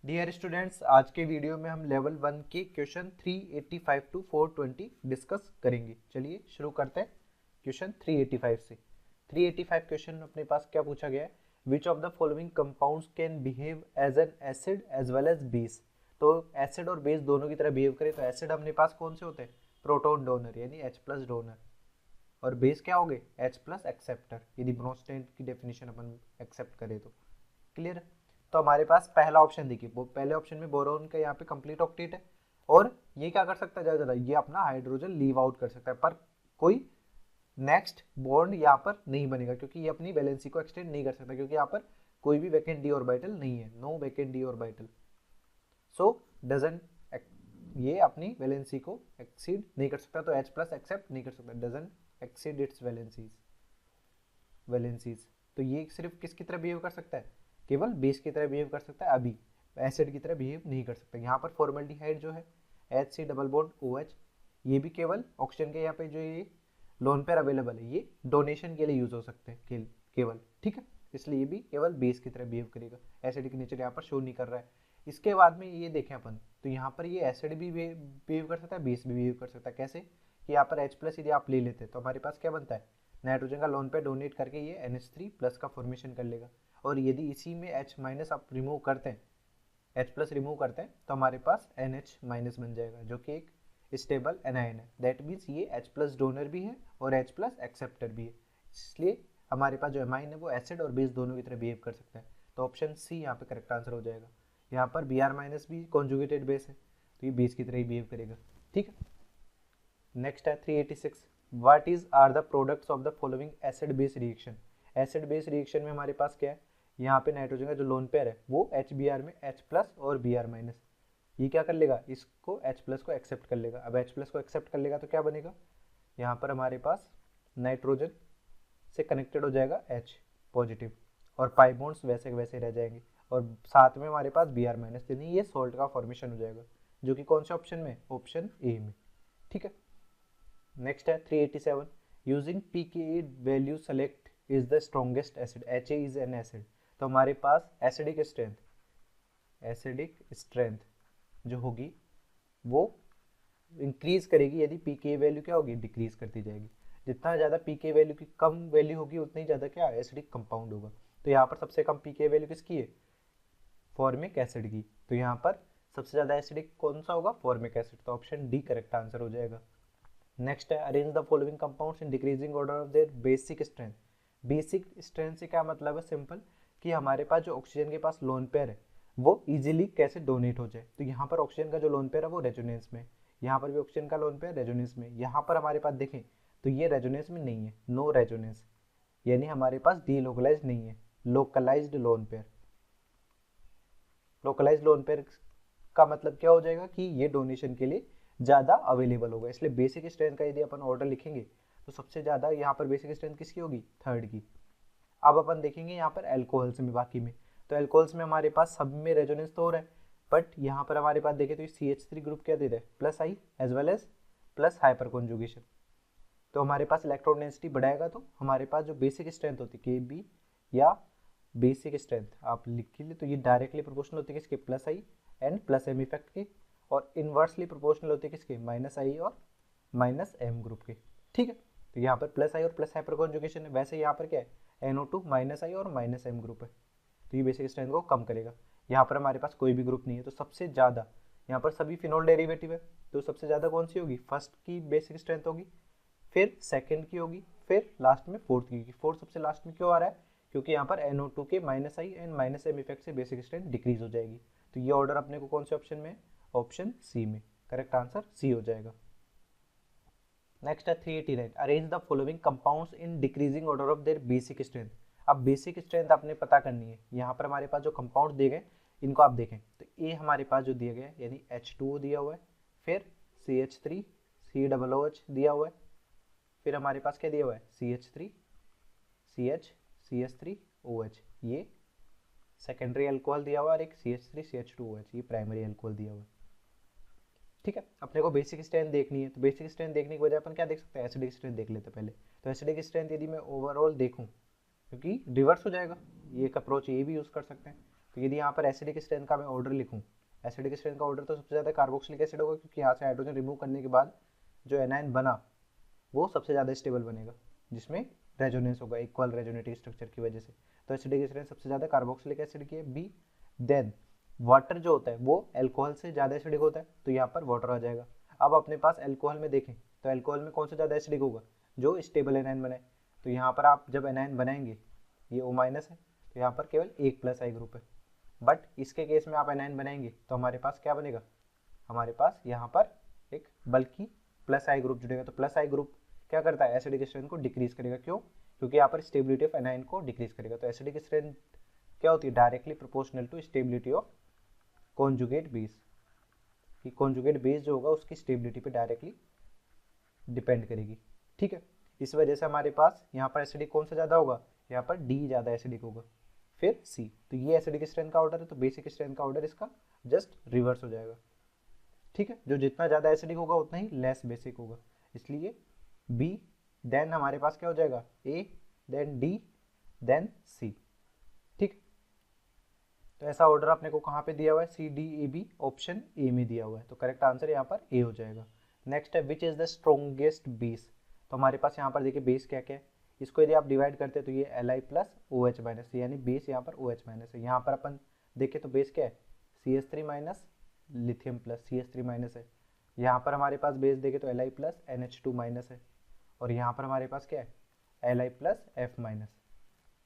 Dear students, आज के video में हम लेवल 1 के क्वेश्चन 385 टू 420 डिस्कस करेंगे। चलिए शुरू करते हैं क्वेश्चन 385 से। 385 क्वेश्चन में अपने पास क्या पूछा गया है, which of the following compounds can behave as an acid as well as base. तो एसिड और बेस दोनों की तरह बिहेव करे तो एसिड अपने पास कौन से होते हैं, प्रोटॉन डोनर यानी H+ डोनर, और बेस क्या हो गए H+ एक्सेप्टर, यदि ब्रोंस्टेन की डेफिनेशन अपन एक्सेप्ट करें तो। क्लियर है। तो हमारे पास पहला ऑप्शन देखिए, वो पहले ऑप्शन में बोरोन का यहाँ पे कंप्लीट ऑक्टेट है और ये क्या कर सकता है, ज्यादा ये अपना हाइड्रोजन लीव आउट कर सकता है, पर कोई नेक्स्ट बॉन्ड यहाँ पर नहीं बनेगा क्योंकि ये अपनी वैलेंसी को एक्सटेंड नहीं कर सकता, क्योंकि यहाँ पर कोई भी वैकेंट डी ऑर्बिटल नहीं है, no vacant D orbital, so doesn't, ये अपनी वैलेंसी को एक्सीड नहीं कर सकता, तो H+ एक्सेप्ट नहीं कर सकता, डजंट एक्सीड इट्स वैलेंसीज। तो ये सिर्फ किसकी तरह बिहेव कर सकता है, केवल बेस की तरह बिहेव कर सकता है, अभी एसिड की तरह बिहेव नहीं कर सकता। यहाँ पर फॉर्मल्डिहाइड जो है HC डबल बॉन्ड OH, ये भी केवल ऑक्सीजन के यहाँ पे जो ये लोन पेयर अवेलेबल है ये डोनेशन के लिए यूज हो सकते हैं केवल, ठीक है, इसलिए ये भी केवल बेस की तरह बिहेव करेगा, एसिड की नेचर यहाँ पर शो नहीं कर रहा है। इसके बाद में ये देखें अपन, तो यहाँ पर ये एसिड भी बिहेव कर सकता है, बेस भी बिहेव कर सकता है। कैसे कि यहाँ पर H+ यदि आप ले लेते हैं तो हमारे पास क्या बनता है, नाइट्रोजन का लोन पेयर डोनेट करके ये NH3+ का फॉर्मेशन कर लेगा, और यदि इसी में H- आप रिमूव करते हैं, H+ रिमूव करते हैं तो हमारे पास NH- बन जाएगा, जो कि एक स्टेबल एनायन है। दैट मीन्स ये H+ डोनर भी है और H+ एक्सेप्टर भी है, इसलिए हमारे पास जो एमाइन है वो एसिड और बेस दोनों की तरह बिहेव कर सकता है। तो ऑप्शन सी यहाँ पे करेक्ट आंसर हो जाएगा। यहाँ पर Br- भी कॉन्जुगेटेड बेस है तो ये बेस की तरह ही बिहेव करेगा, ठीक है। नेक्स्ट है 386, what is are the products of the following acid base reaction. Acid base reaction में हमारे पास क्या है, यहाँ पे नाइट्रोजन का जो लोन पेयर है वो HBr में H+ और Br-, ये क्या कर लेगा, इसको H+ को एक्सेप्ट कर लेगा। अब H+ को एक्सेप्ट कर लेगा तो क्या बनेगा, यहाँ पर हमारे पास नाइट्रोजन से कनेक्टेड हो जाएगा H पॉजिटिव और पाई बॉन्ड्स वैसे वैसे रह जाएंगे, और साथ में हमारे पास Br-, यानी ये सोल्ट का फॉर्मेशन हो जाएगा, जो कि कौन से ऑप्शन में, ऑप्शन ए में, ठीक है। नेक्स्ट है 387, using pKa value select is the strongest acid, Ha is an acid. तो हमारे पास एसिडिक स्ट्रेंथ जो होगी वो इंक्रीज करेगी यदि pKa वैल्यू क्या होगी, डिक्रीज करती जाएगी। जितना ज़्यादा pKa वैल्यू की कम वैल्यू होगी उतनी ज़्यादा क्या एसिडिक कंपाउंड होगा। तो यहाँ पर सबसे कम pKa वैल्यू किसकी है, फॉर्मिक एसिड की, तो यहाँ पर सबसे ज़्यादा एसिडिक कौन सा होगा, फॉर्मिक एसिड, तो ऑप्शन डी करेक्ट आंसर हो जाएगा। नेक्स्ट है arrange the following compounds in decreasing order of their basic strength. Basic strength से क्या मतलब है, सिंपल कि हमारे पास जो ऑक्सीजन के पास लोन पेयर है वो इजीली कैसे डोनेट हो जाए। तो यहाँ पर ऑक्सीजन का जो लोन पेयर है वो रेजोनेंस में, यहाँ पर भी ऑक्सीजन का लोन पेयर रेजोनेंस में, यहाँ पर हमारे पास देखें तो ये रेजोनेंस में नहीं है, नो रेजोनेंस, यानी हमारे पास डीलोकलाइज्ड नहीं है, localised lone pair. Localised lone pair का मतलब क्या हो जाएगा कि ये डोनेशन के लिए ज़्यादा अवेलेबल होगा, इसलिए बेसिक स्ट्रेंथ का यदि अपन ऑर्डर लिखेंगे तो सबसे ज़्यादा यहाँ पर बेसिक स्ट्रेंथ किसकी होगी, थर्ड की। अब अपन देखेंगे यहाँ पर एल्कोहल्स में, बाकी में तो एल्कोहल्स में हमारे पास सब में रेजोनेंस तो हो रहा है, बट यहाँ पर हमारे पास देखें तो CH3 ग्रुप क्या दे रहा है, +I as well as plus hyper conjugation. तो हमारे पास इलेक्ट्रॉन डेंसिटी बढ़ाएगा तो हमारे पास जो बेसिक स्ट्रेंथ होती है KB या बेसिक स्ट्रेंथ आप लिख लीजिए, तो ये डायरेक्टली प्रोपोर्शनल होती है किसके, +I एंड +M इफेक्ट के, और इनवर्सली प्रोपोर्शनल होती है किसके, -I और -M ग्रुप के, ठीक है। तो यहाँ पर +I और प्लस हाइपर कॉन्जुगेशन है, वैसे यहाँ पर क्या है NO2 -I और -M ग्रुप है, तो ये बेसिक स्ट्रेंथ को कम करेगा। यहाँ पर हमारे पास कोई भी ग्रुप नहीं है, तो सबसे ज़्यादा यहाँ पर सभी फिनोल डेरिवेटिव है, तो सबसे ज़्यादा कौन सी होगी, फर्स्ट की बेसिक स्ट्रेंथ होगी, फिर सेकंड की होगी, फिर लास्ट में फोर्थ की होगी। फोर्थ सबसे लास्ट में क्यों आ रहा है, क्योंकि यहाँ पर NO2 के -I एंड -M इफेक्ट से बेसिक स्ट्रेंथ डिक्रीज हो जाएगी। तो ये ऑर्डर अपने को कौन से ऑप्शन में, ऑप्शन सी में, करेक्ट आंसर सी हो जाएगा। नेक्स्ट है 389, arrange the following compounds in decreasing order of their basic strength. अब बेसिक स्ट्रेंथ आपने पता करनी है, यहाँ पर हमारे पास जो कंपाउंड दिए गए इनको आप देखें तो ये हमारे पास जो दिया गया है यानी H2O दिया हुआ है, फिर CH3 COOH दिया हुआ है, फिर हमारे पास क्या दिया हुआ है CH3 CH CH3OH, ये सेकेंडरी अल्कोहल दिया हुआ है, और एक CH3 CH2OH ये प्राइमरी अल्कोहल दिया हुआ है, ठीक है। अपने को बेसिक स्ट्रेंथ देखनी है, तो बेसिक स्ट्रेंथ देखने की वजह अपन क्या देख सकते हैं, एसिडिक स्ट्रेंथ देख लेते हैं पहले। तो एसिडिक स्ट्रेंथ यदि मैं ओवरऑल देखूं, क्योंकि रिवर्स हो जाएगा, ये एक अप्रोच ये भी यूज़ कर सकते हैं, तो यदि यहाँ पर एसिडिक स्ट्रेंथ का मैं ऑर्डर लिखूँ, एसिडिक स्ट्रेंथ का ऑर्डर तो सबसे ज़्यादा कार्बोक्सिलिक एसिड होगा, क्योंकि यहाँ से हाइड्रोजन रिमूव करने के बाद जो एनायन बना वो सबसे ज़्यादा स्टेबल बनेगा, जिसमें रेजोनेंस होगा इक्वल रेजोनेटिव स्ट्रक्चर की वजह से। तो एसिडिक स्ट्रेंथ सबसे ज़्यादा कार्बोक्सिलिक एसिड की है, बी। देन वाटर जो होता है वो एल्कोहल से ज़्यादा एसिडिक होता है, तो यहाँ पर वाटर आ जाएगा। अब अपने पास एल्कोहल में देखें तो एल्कोहल में कौन सा ज़्यादा एसिडिक होगा, जो स्टेबल एनायन बनाए। तो यहाँ पर आप जब एनायन बनाएंगे, ये O- है, तो यहाँ पर केवल एक प्लस आई ग्रुप है। बट इसके केस में आप एनायन बनाएंगे तो हमारे पास क्या बनेगा, हमारे पास यहाँ पर एक बल्कि प्लस आई ग्रुप जुड़ेगा। तो प्लस आई ग्रुप क्या करता है, एसिडिक स्ट्रेंथ को डिक्रीज करेगा। क्यों, क्योंकि यहाँ पर स्टेबिलिटी ऑफ एनायन को डिक्रीज करेगा। तो एसिडिक स्ट्रेंथ क्या होती है, directly proportional to stability of conjugate base, कि कॉन्जुगेट बेस जो होगा उसकी स्टेबिलिटी पे डायरेक्टली डिपेंड करेगी। ठीक है, इस वजह से हमारे पास यहाँ पर एसिडिक कौन सा ज़्यादा होगा, यहाँ पर डी ज़्यादा एसिडिक होगा, फिर सी। तो ये एसिडिक स्ट्रेंथ का ऑर्डर है, तो बेसिक स्ट्रेंथ का ऑर्डर इसका जस्ट रिवर्स हो जाएगा। ठीक है, जो जितना ज़्यादा एसिडिक होगा उतना ही लेस बेसिक होगा, इसलिए बी। देन हमारे पास क्या हो जाएगा, ए, देन डी, देन सी। ठीक, तो ऐसा ऑर्डर अपने को कहाँ पे दिया हुआ है, C D A B, option A में दिया हुआ है। तो करेक्ट आंसर यहाँ पर ए हो जाएगा। नेक्स्ट है which is the strongest base. तो हमारे पास यहाँ पर देखिए बेस क्या क्या है, इसको यदि आप डिवाइड करते हैं तो ये Li प्लस OH माइनस, यानी बेस यहाँ पर OH माइनस है। यहाँ पर अपन देखें तो बेस क्या है, CH3 minus lithium plus CH3 minus है। यहाँ पर हमारे पास बेस देखें तो Li प्लस NH2 माइनस है, और यहाँ पर हमारे पास क्या है, Li प्लस F माइनस।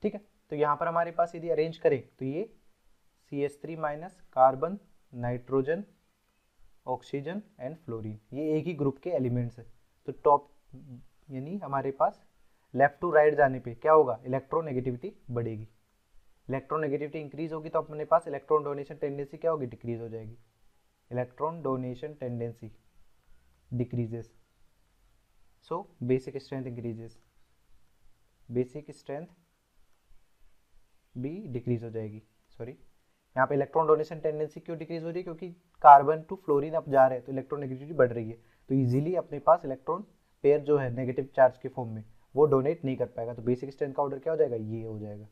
ठीक है, तो यहाँ पर हमारे पास यदि अरेंज करें तो ये CH3 minus carbon, nitrogen, oxygen and fluorine, ये एक ही ग्रुप के एलिमेंट्स है। तो टॉप यानी हमारे पास लेफ्ट टू राइट जाने पे क्या होगा, इलेक्ट्रोनेगेटिविटी बढ़ेगी। इलेक्ट्रोनेगेटिविटी इंक्रीज होगी तो अपने पास इलेक्ट्रॉन डोनेशन टेंडेंसी क्या होगी, डिक्रीज हो जाएगी। Electron donation tendency decreases, so basic strength increases, basic strength भी डिक्रीज हो जाएगी। सॉरी, यहाँ पे इलेक्ट्रॉन डोनेशन टेंडेंसी क्यों डिक्रीज हो रही है, क्योंकि कार्बन टू फ्लोरीन अब जा रहे हैं तो इलेक्ट्रोनेगेटिविटी बढ़ रही है, तो इजीली अपने पास इलेक्ट्रॉन पेयर जो है नेगेटिव चार्ज के फॉर्म में वो डोनेट नहीं कर पाएगा। तो बेसिक स्ट्रेंथ का ऑर्डर क्या हो जाएगा, ये हो जाएगा।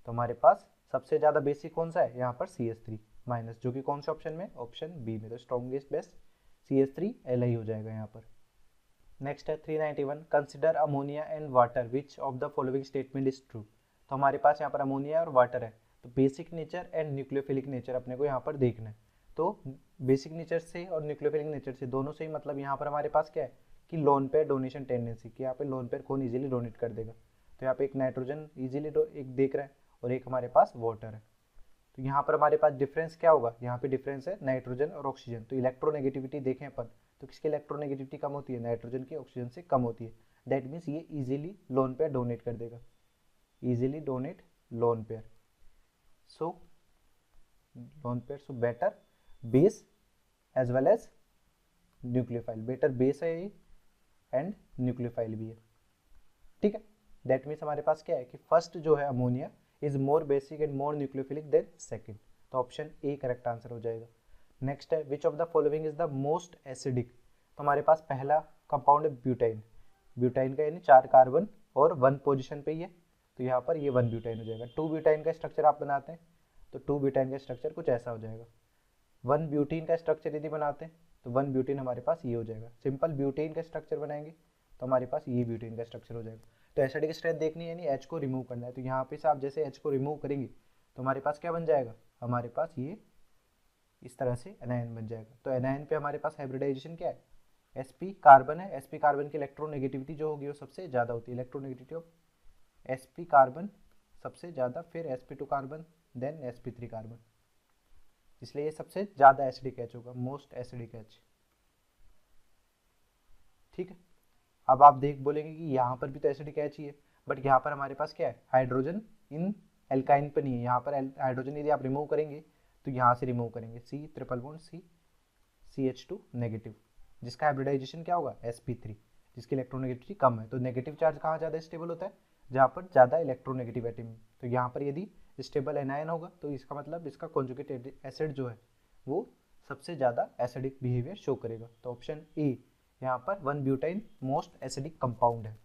तो हमारे पास सबसे ज़्यादा बेसिक कौन सा है, यहाँ पर CH3 माइनस, जो कि कौन से ऑप्शन में, ऑप्शन बी में। तो स्ट्रॉन्गेस्ट बेस्ट CH3 Li हो जाएगा यहाँ पर। नेक्स्ट है 391, consider ammonia and water which of the following statement is true. तो हमारे पास यहाँ पर अमोनिया और वाटर है, तो basic nature and nucleophilic nature अपने को यहाँ पर देखना है। तो बेसिक नेचर से और न्यूक्लियोफिलिक नेचर से दोनों से ही मतलब यहाँ पर हमारे पास क्या है कि लोन पेयर डोनेशन टेंडेंसी, कि यहाँ पे लोन पेयर कौन इजीली डोनेट कर देगा। तो यहाँ पे एक नाइट्रोजन इजीली एक देख रहा है और एक हमारे पास वाटर है। तो यहाँ पर हमारे पास डिफरेंस क्या होगा, यहाँ पे डिफरेंस है नाइट्रोजन और ऑक्सीजन। तो इलेक्ट्रोनेगेटिविटी देखें अपन तो किसकी इलेक्ट्रोनेगेटिविटी कम होती है, नाइट्रोजन की ऑक्सीजन से कम होती है। दैट मीन्स ये इजीली लोन पेयर डोनेट कर देगा, easily donate lone pair. So lone pair, so better base as well as nucleophile, better base है ये एंड न्यूक्लियोफाइल भी है। ठीक है, दैट मीन्स हमारे पास क्या है कि फर्स्ट जो है ammonia is more basic and more nucleophilic than second, तो ऑप्शन ए करेक्ट आंसर हो जाएगा। नेक्स्ट है which of the following is the most acidic. तो हमारे पास पहला कंपाउंड है ब्यूटाइन, ब्यूटाइन का यानी 4 कार्बन और 1 पोजीशन पे ही है, तो यहाँ पर ये 1 ब्यूटाइन हो जाएगा। 2 ब्यूटाइन का स्ट्रक्चर आप बनाते हैं तो 2 ब्यूटाइन का स्ट्रक्चर कुछ ऐसा हो जाएगा। 1 ब्यूटीन का स्ट्रक्चर यदि बनाते हैं तो 1 ब्यूटीन हमारे पास ये हो जाएगा। सिंपल ब्यूटीन का स्ट्रक्चर बनाएंगे तो हमारे पास ये ब्यूटीन का स्ट्रक्चर हो जाएगा। तो एसिडिक स्ट्रेंथ देखनी है, यानी H को रिमूव करना है, तो यहाँ पे से आप जैसे H को रिमूव करेंगे तो हमारे पास क्या बन जाएगा, हमारे पास ये इस तरह से एनायन बन जाएगा। तो एनायन पे हमारे पास हाइब्रिडाइजेशन क्या है, sp कार्बन है, sp कार्बन की इलेक्ट्रोनेगेटिविटी जो होगी वो सबसे ज़्यादा होती है, इलेक्ट्रोनेगेटिविटी ऑफ sp कार्बन सबसे ज़्यादा, फिर sp2 carbon, then sp3 carbon, इसलिए ये सबसे ज़्यादा एसिडिक H होगा, मोस्ट एसिडिक H। ठीक है, अब आप देख बोलेंगे कि यहाँ पर भी तो एसिडिक H ही है, बट यहाँ पर हमारे पास क्या है, हाइड्रोजन इन एल्काइन पर नहीं है। यहाँ पर हाइड्रोजन यदि आप रिमूव करेंगे तो यहाँ से रिमूव करेंगे, C triple bond C, CH2 negative, जिसका हाइब्रिडाइजेशन क्या होगा, sp3, जिसकी इलेक्ट्रोनेगेटिविटी कम है। तो नेगेटिव चार्ज कहाँ ज़्यादा स्टेबल होता है, जहाँ पर ज़्यादा इलेक्ट्रोनेगेटिव एटम। तो यहाँ पर यदि स्टेबल एनायन होगा तो इसका मतलब इसका कॉन्जुगेट एसिड जो है वो सबसे ज़्यादा एसिडिक बिहेवियर शो करेगा। तो ऑप्शन ए यहाँ पर 1 ब्यूटाइन मोस्ट एसिडिक कंपाउंड है।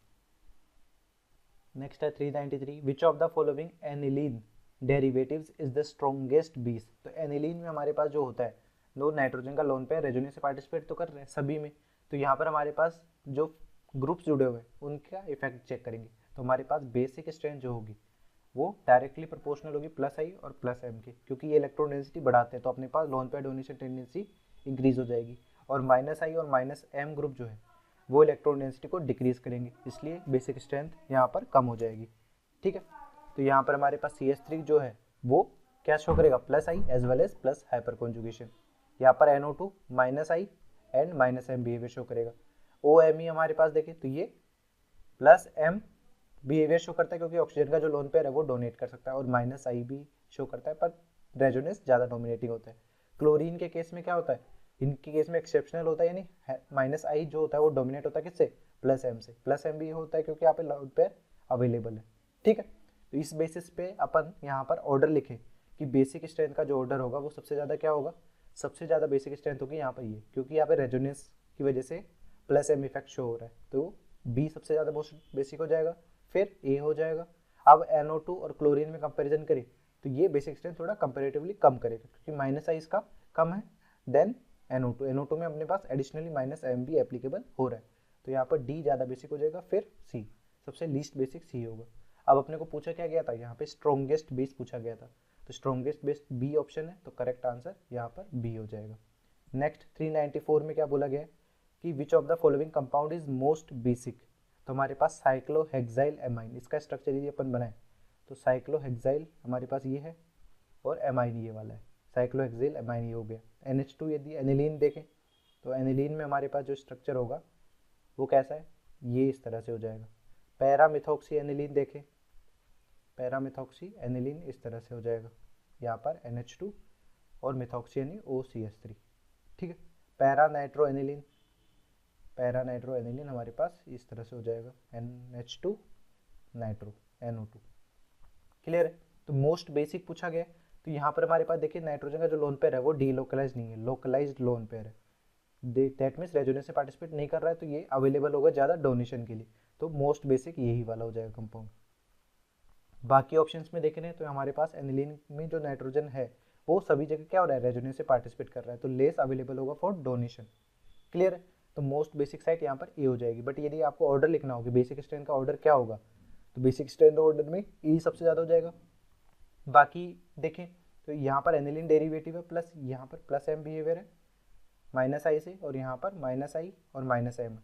नेक्स्ट है 393, विच of the following aniline derivatives is the strongest base. तो एनिलीन में हमारे पास जो होता है, दो नाइट्रोजन का लोन पेयर रेजोनेंस से पार्टिसिपेट तो कर रहे हैं सभी में, तो यहाँ पर हमारे पास जो ग्रुप्स जुड़े हुए हैं उनका इफेक्ट चेक करेंगे। तो हमारे पास बेसिक स्ट्रेंथ जो होगी वो डायरेक्टली प्रोपोर्शनल होगी प्लस आई और प्लस एम के, क्योंकि ये इलेक्ट्रॉन डेंसिटी बढ़ाते हैं तो अपने पास lone pair donation tendency increase हो जाएगी, और माइनस आई और माइनस एम ग्रुप जो है वो इलेक्ट्रॉन डेंसिटी को डिक्रीज करेंगे, इसलिए बेसिक स्ट्रेंथ यहाँ पर कम हो जाएगी। ठीक है, तो यहाँ पर हमारे पास CH3 जो है वो क्या शो करेगा, plus I as well as plus hyper conjugation. यहाँ पर NO2 minus I and minus M behaviour show करेगा। OMe हमारे पास देखें तो ये प्लस एम बिहेवियर शो करता है, क्योंकि ऑक्सीजन का जो लोन पेयर है वो डोनेट कर सकता है, और माइनस आई भी शो करता है, पर रेजोनेंस ज़्यादा डोमिनेटिंग होता है। क्लोरीन के केस में क्या होता है, इनके केस में एक्सेप्शनल होता है, यानी माइनस आई जो होता है वो डोमिनेट होता है किससे, प्लस एम से। प्लस एम भी होता है क्योंकि यहाँ पे लोन पेयर अवेलेबल है। ठीक है, तो इस बेसिस पे अपन यहाँ पर ऑर्डर लिखें कि बेसिक स्ट्रेंथ का जो ऑर्डर होगा वो सबसे ज़्यादा क्या होगा, सबसे ज़्यादा बेसिक स्ट्रेंथ होगी यहाँ पर ये, क्योंकि यहाँ पे रेजोनेंस की वजह से प्लस एम इफेक्ट शो हो रहा है, तो बी सबसे ज़्यादा मोस्ट बेसिक हो जाएगा, फिर ए हो जाएगा। अब NO2 और क्लोरीन में कंपैरिजन करें तो ये बेसिक स्ट्रेंथ थोड़ा कंपैरेटिवली कम करेगा, क्योंकि माइनस आई इसका कम है देन NO2 में अपने पास एडिशनली माइनस एम भी एप्लीकेबल हो रहा है, तो यहाँ पर डी ज़्यादा बेसिक हो जाएगा, फिर सी सबसे लीस्ट बेसिक सी होगा। अब अपने को पूछा क्या गया था, यहाँ पे स्ट्रॉन्गेस्ट बेस पूछा गया था, तो स्ट्रॉन्गेस्ट बेस बी ऑप्शन है, तो करेक्ट आंसर यहाँ पर बी हो जाएगा। नेक्स्ट 394 में क्या बोला गया है कि विच of the following compound is most basic. तो हमारे पास साइक्लोहेक्साइल एमाइन, इसका स्ट्रक्चर यदि अपन बनाए तो साइक्लोहेक्साइल हमारे पास ये है और एमाइन ये वाला है, साइक्लोहेक्साइल एमाइन ये हो गया। NH2 यदि एनिलीन देखें तो एनिलीन में हमारे पास जो स्ट्रक्चर होगा वो कैसा है, ये इस तरह से हो जाएगा। पैरामिथॉक्सी एनिलीन देखें, पैरामिथॉक्सी एनिलीन इस तरह से हो जाएगा, यहाँ पर NH2 और मिथॉक्सी यानी OCH3। ठीक है, पैरानाइट्रो एनिलीन, पैरानाइट्रो एनिलीन हमारे पास इस तरह से हो जाएगा, NH2 नाइट्रो NO2। क्लियर है, तो मोस्ट बेसिक पूछा गया, तो यहाँ पर हमारे पास देखिए नाइट्रोजन का जो लोन पेयर है वो डीलोकलाइज नहीं है, लोकलाइज्ड लोन पेयर है, दैट मीन्स रेजोनेंस से पार्टिसिपेट नहीं कर रहा है, तो ये अवेलेबल होगा ज़्यादा डोनेशन के लिए, तो मोस्ट बेसिक यही वाला हो जाएगा कंपाउंड। बाकी ऑप्शंस में देख रहे हैं तो हमारे पास एनिलीन में जो नाइट्रोजन है वो सभी जगह क्या हो रहा है, रेजोनेंस से पार्टिसिपेट कर रहा है, तो लेस अवेलेबल होगा फॉर डोनेशन। क्लियर है, तो मोस्ट बेसिक साइट यहाँ पर ए हो जाएगी। बट यदि आपको ऑर्डर लिखना होगा बेसिक स्ट्रेंथ का ऑर्डर क्या होगा, तो बेसिक स्ट्रेंथ ऑर्डर में ई सबसे ज़्यादा हो जाएगा। बाकी देखें तो यहाँ पर एनिलीन डेरिवेटिव है प्लस, यहाँ पर प्लस एम बिहेवियर है माइनस आई से, और यहाँ पर माइनस आई और माइनस एम,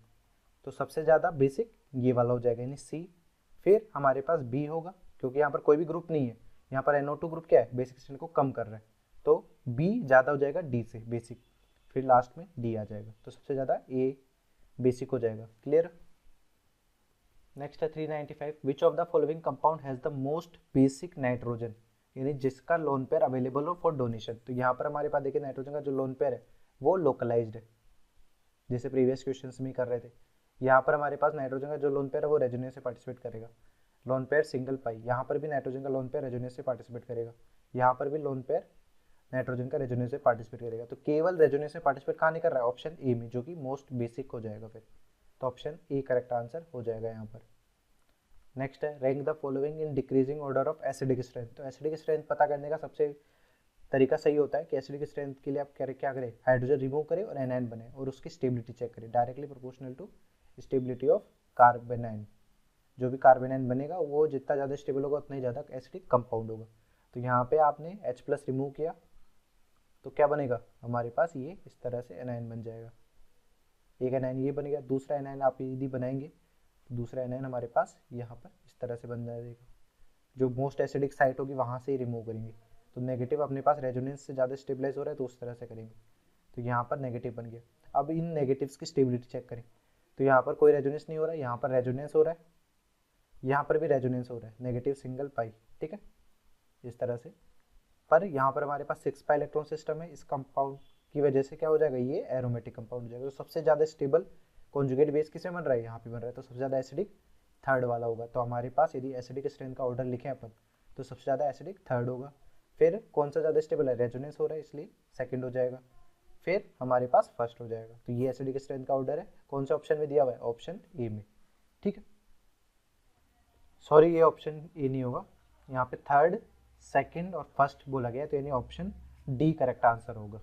तो सबसे ज़्यादा बेसिक ये वाला हो जाएगा यानी सी। फिर हमारे पास बी होगा, क्योंकि यहाँ पर कोई भी ग्रुप नहीं है, यहाँ पर NO2 ग्रुप क्या है, बेसिक स्ट्रेंथ को कम कर रहा है, तो बी ज़्यादा हो जाएगा डी से बेसिक, फिर लास्ट में डी आ जाएगा, तो सबसे ज़्यादा ए बेसिक हो जाएगा। क्लियर। नेक्स्ट है 395, विच of the following compound has the most basic nitrogen, यानी जिसका लोन पेयर अवेलेबल हो फॉर डोनेशन। तो यहाँ पर हमारे पास देखिए नाइट्रोजन का जो लोन पेयर है वो लोकलाइज्ड है, जैसे प्रीवियस क्वेश्चंस में कर रहे थे। यहाँ पर हमारे पास नाइट्रोजन का जो लोन पेयर है वो रेजोनेंस से पार्टिसिपेट करेगा, लोन पेयर सिंगल पाई, यहाँ पर भी नाइट्रोजन का लोन पेयर रेजोनेंस से पार्टिसिपेट करेगा, यहाँ पर भी लोन पेयर नाइट्रोजन का रेजोनेंस से पार्टिसिपेट करेगा, तो केवल रेजोनेंस से पार्टिसिपेट कहाँ नहीं कर रहा है, ऑप्शन ए में, जो कि मोस्ट बेसिक हो जाएगा फिर, तो ऑप्शन ए करेक्ट आंसर हो जाएगा यहाँ पर। नेक्स्ट है rank the following in decreasing order of acidic strength. तो एसिडिक स्ट्रेंथ पता करने का सबसे तरीका सही होता है कि एसिडिक स्ट्रेंथ के लिए आप क्या करें, हाइड्रोजन रिमूव करें और एनायन बने और उसकी स्टेबिलिटी चेक करें, directly proportional to stability of carbanion. जो भी कार्बेनाइन बनेगा वो जितना ज़्यादा स्टेबल होगा उतना ही ज़्यादा एसिडिक कंपाउंड होगा। तो यहाँ पे आपने H+ रिमूव किया तो क्या बनेगा, हमारे पास ये इस तरह से एनायन बन जाएगा, एक एनायन ये बन गया, दूसरा एनायन आप यदि बनाएंगे तो दूसरा एनायन हमारे पास यहाँ पर इस तरह से बन जाएगा, जो मोस्ट एसिडिक साइट होगी वहाँ से ही रिमूव करेंगे, तो नेगेटिव अपने पास रेजोनेंस से ज़्यादा स्टेबलाइज हो रहा है तो उस तरह से करेंगे, तो यहाँ पर नेगेटिव बन गया। अब इन नेगेटिव्स की स्टेबिलिटी चेक करें, तो यहाँ पर कोई रेजोनेंस नहीं हो रहा है, यहाँ पर रेजोनेंस हो रहा है, यहाँ पर भी रेजोनेंस हो रहा है, नेगेटिव सिंगल पाई, ठीक है इस तरह से। पर यहाँ पर हमारे पास 6 पाई इलेक्ट्रॉन सिस्टम है, इस कंपाउंड की वजह से क्या हो जाएगा, ये एरोमेटिक कंपाउंड हो जाएगा। तो सबसे ज़्यादा स्टेबल कॉन्जुगेट बेस किसे बन रहा है, यहाँ पे बन रहा है, तो सबसे ज़्यादा एसिडिक थर्ड वाला होगा। तो हमारे पास यदि एसिडिक स्ट्रेंथ का ऑर्डर लिखें अपन तो सबसे ज़्यादा एसिडिक थर्ड होगा। फिर कौन सा ज़्यादा स्टेबल है, रेजोनेंस हो रहा है इसलिए सेकंड हो जाएगा, फिर हमारे पास फर्स्ट हो जाएगा। तो ये एसिडिक स्ट्रेंथ का ऑर्डर है, कौन से ऑप्शन में दिया हुआ है, ऑप्शन ए में, ठीक है। सॉरी ये ऑप्शन ए नहीं होगा, यहाँ पे थर्ड सेकंड और फर्स्ट बोला गया, तो यानी ऑप्शन डी करेक्ट आंसर होगा।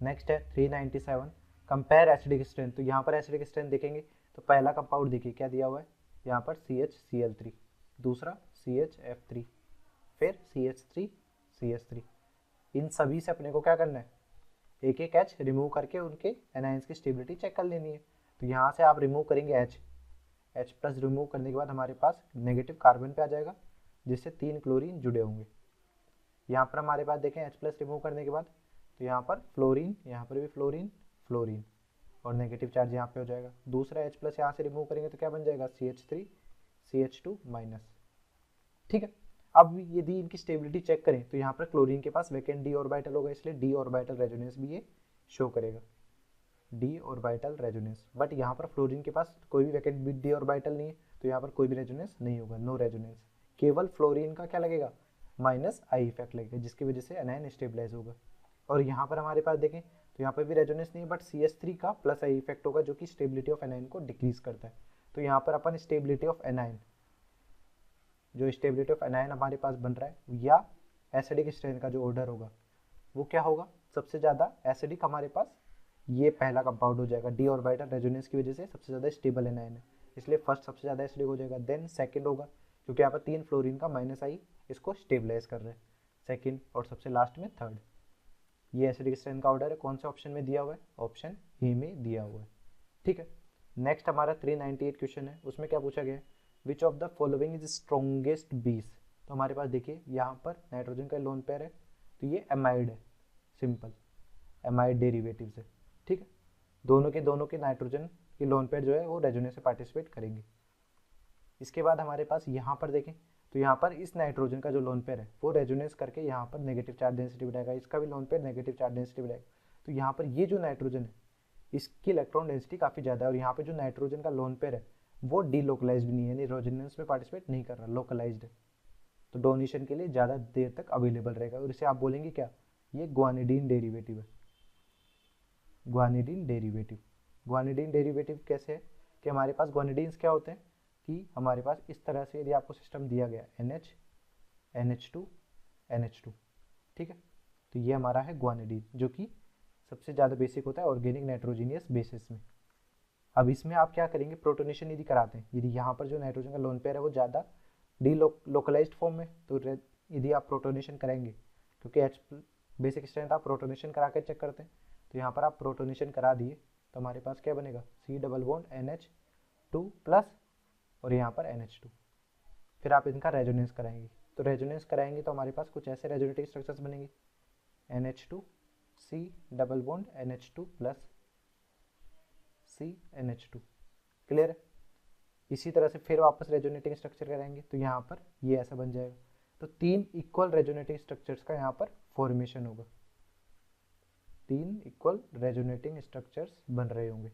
नेक्स्ट है 397, कंपेयर एसिडिक स्ट्रेंथ। तो यहाँ पर एसिडिक स्ट्रेंथ देखेंगे तो पहला कंपाउंड देखिए क्या दिया हुआ है, यहाँ पर CHCl3, दूसरा CHF3, फिर CH3CH3। इन सभी से अपने को क्या करना है, एक एक H रिमूव करके उनके एनायंस की स्टेबिलिटी चेक कर लेनी है। तो यहाँ से आप रिमूव करेंगे H प्लस रिमूव करने के बाद हमारे पास नेगेटिव कार्बन पे आ जाएगा, जिससे 3 क्लोरीन जुड़े होंगे। यहाँ पर हमारे पास देखें H प्लस रिमूव करने के बाद, तो यहाँ पर फ्लोरीन, यहाँ पर भी फ्लोरीन फ्लोरीन, और नेगेटिव चार्ज यहाँ पे हो जाएगा। दूसरा H प्लस यहाँ से रिमूव करेंगे तो क्या बन जाएगा, CH3 CH2 माइनस। ठीक है, अब यदि इनकी स्टेबिलिटी चेक करें तो यहाँ पर क्लोरीन के पास वैकेंट डी ऑर्बिटल होगा, इसलिए डी ऑर्बिटल रेजोनेंस भी ये शो करेगा, डी ऑर्बिटल रेजोनेंस। बट यहाँ पर फ्लोरीन के पास कोई भी वैकेंट डी ऑर्बिटल नहीं है, तो यहाँ पर कोई भी रेजोनेंस नहीं होगा, नो रेजोनेंस। केवल फ्लोरीन का क्या लगेगा, माइनस आई इफेक्ट लगेगा, जिसकी वजह से एनायन स्टेबलाइज होगा। और यहाँ पर हमारे पास देखें तो यहाँ पर भी रेजोनेंस नहीं है, बट CH3 का प्लस आई इफेक्ट होगा, जो कि स्टेबिलिटी ऑफ एनायन को डिक्रीज करता है। तो यहाँ पर अपन स्टेबिलिटी ऑफ एनायन, जो स्टेबिलिटी ऑफ एनायन हमारे पास बन रहा है, या एसिडिक स्ट्रेंथ का जो ऑर्डर होगा वो क्या होगा, सबसे ज़्यादा एसिडिक हमारे पास ये पहला कंपाउंड हो जाएगा, डी ऑर्बिटल रेजोनेंस की वजह से सबसे ज़्यादा स्टेबल एनायन है, इसलिए फर्स्ट सबसे ज़्यादा एसिडिक हो जाएगा। देन सेकंड होगा, क्योंकि यहाँ पर 3 फ्लोरीन का माइनस आई इसको स्टेबलाइज कर रहे हैं, सेकंड, और सबसे लास्ट में थर्ड। ये एसिडिक स्ट्रेंथ का ऑर्डर है, कौन से ऑप्शन में दिया हुआ है, ऑप्शन ए में दिया हुआ है। ठीक है, नेक्स्ट हमारा 398 क्वेश्चन है, उसमें क्या पूछा गया है, which of the following is strongest base. तो हमारे पास देखिए यहाँ पर नाइट्रोजन का लोन पेयर है, तो ये एमाइड है, सिंपल एमाइड डेरिवेटिव से। ठीक है, दोनों के नाइट्रोजन की लोन पेयर जो है वो रेजोनेंस से पार्टिसिपेट करेंगे। इसके बाद हमारे पास यहाँ पर देखें तो यहाँ पर इस नाइट्रोजन का जो लोन पेयर है वो रेजोनेंस करके यहाँ पर नेगेटिव चार्ज डेंसिटी बढ़ाएगा, इसका भी lone pair negative charge density बढ़ाएगा। तो यहाँ पर ये जो नाइट्रोजन है इसकी इलेक्ट्रॉन डेंसिटी काफ़ी ज़्यादा है, और यहाँ पर जो नाइट्रोजन का लोन पेयर है वो डीलोकलाइज्ड नहीं है, यानी रेजोनेंस में पार्टिसिपेट नहीं कर रहा, लोकलाइज्ड है, तो डोनेशन के लिए ज़्यादा देर तक अवेलेबल रहेगा। और इसे आप बोलेंगे क्या, ये ग्वानिडीन डेरिवेटिव है, ग्वानिडीन डेरिवेटिव। ग्वानिडीन डेरिवेटिव कैसे है कि हमारे पास ग्वानिडीन्स क्या होते हैं कि हमारे पास इस तरह से यदि आपको सिस्टम दिया गया NH NH2 NH2, ठीक है, तो ये हमारा है ग्वानिडीन, जो कि सबसे ज़्यादा बेसिक होता है ऑर्गेनिक नाइट्रोजीनियस बेसिस में। अब इसमें आप क्या करेंगे, प्रोटोनेशन यदि कराते हैं, यदि यहाँ पर जो नाइट्रोजन का लोन पेयर है वो ज़्यादा लोकलाइज्ड फॉर्म में, तो यदि आप प्रोटोनेशन कराएंगे, क्योंकि H बेसिक स्ट्रेंथ आप प्रोटोनेशन करा के चेक करते हैं, तो यहाँ पर आप प्रोटोनेशन करा दिए तो हमारे पास क्या बनेगा, C double bond NH2 plus और यहाँ पर NH2। फिर आप इनका रेजोनेंस कराएंगे, तो रेजोनेंस कराएंगे तो हमारे पास कुछ ऐसे रेजोनेटिव स्ट्रक्चर्स बनेंगे, NH2 C double bond NH2 plus C NH2। Clear है, इसी तरह से फिर वापस रेजोनेटिंग स्ट्रक्चर कराएंगे तो यहाँ पर ये ऐसा बन जाएगा। तो 3 इक्वल रेजोनेटिंग स्ट्रक्चर्स का यहाँ पर फॉर्मेशन होगा, 3 इक्वल रेजोनेटिंग स्ट्रक्चर्स बन रहे होंगे,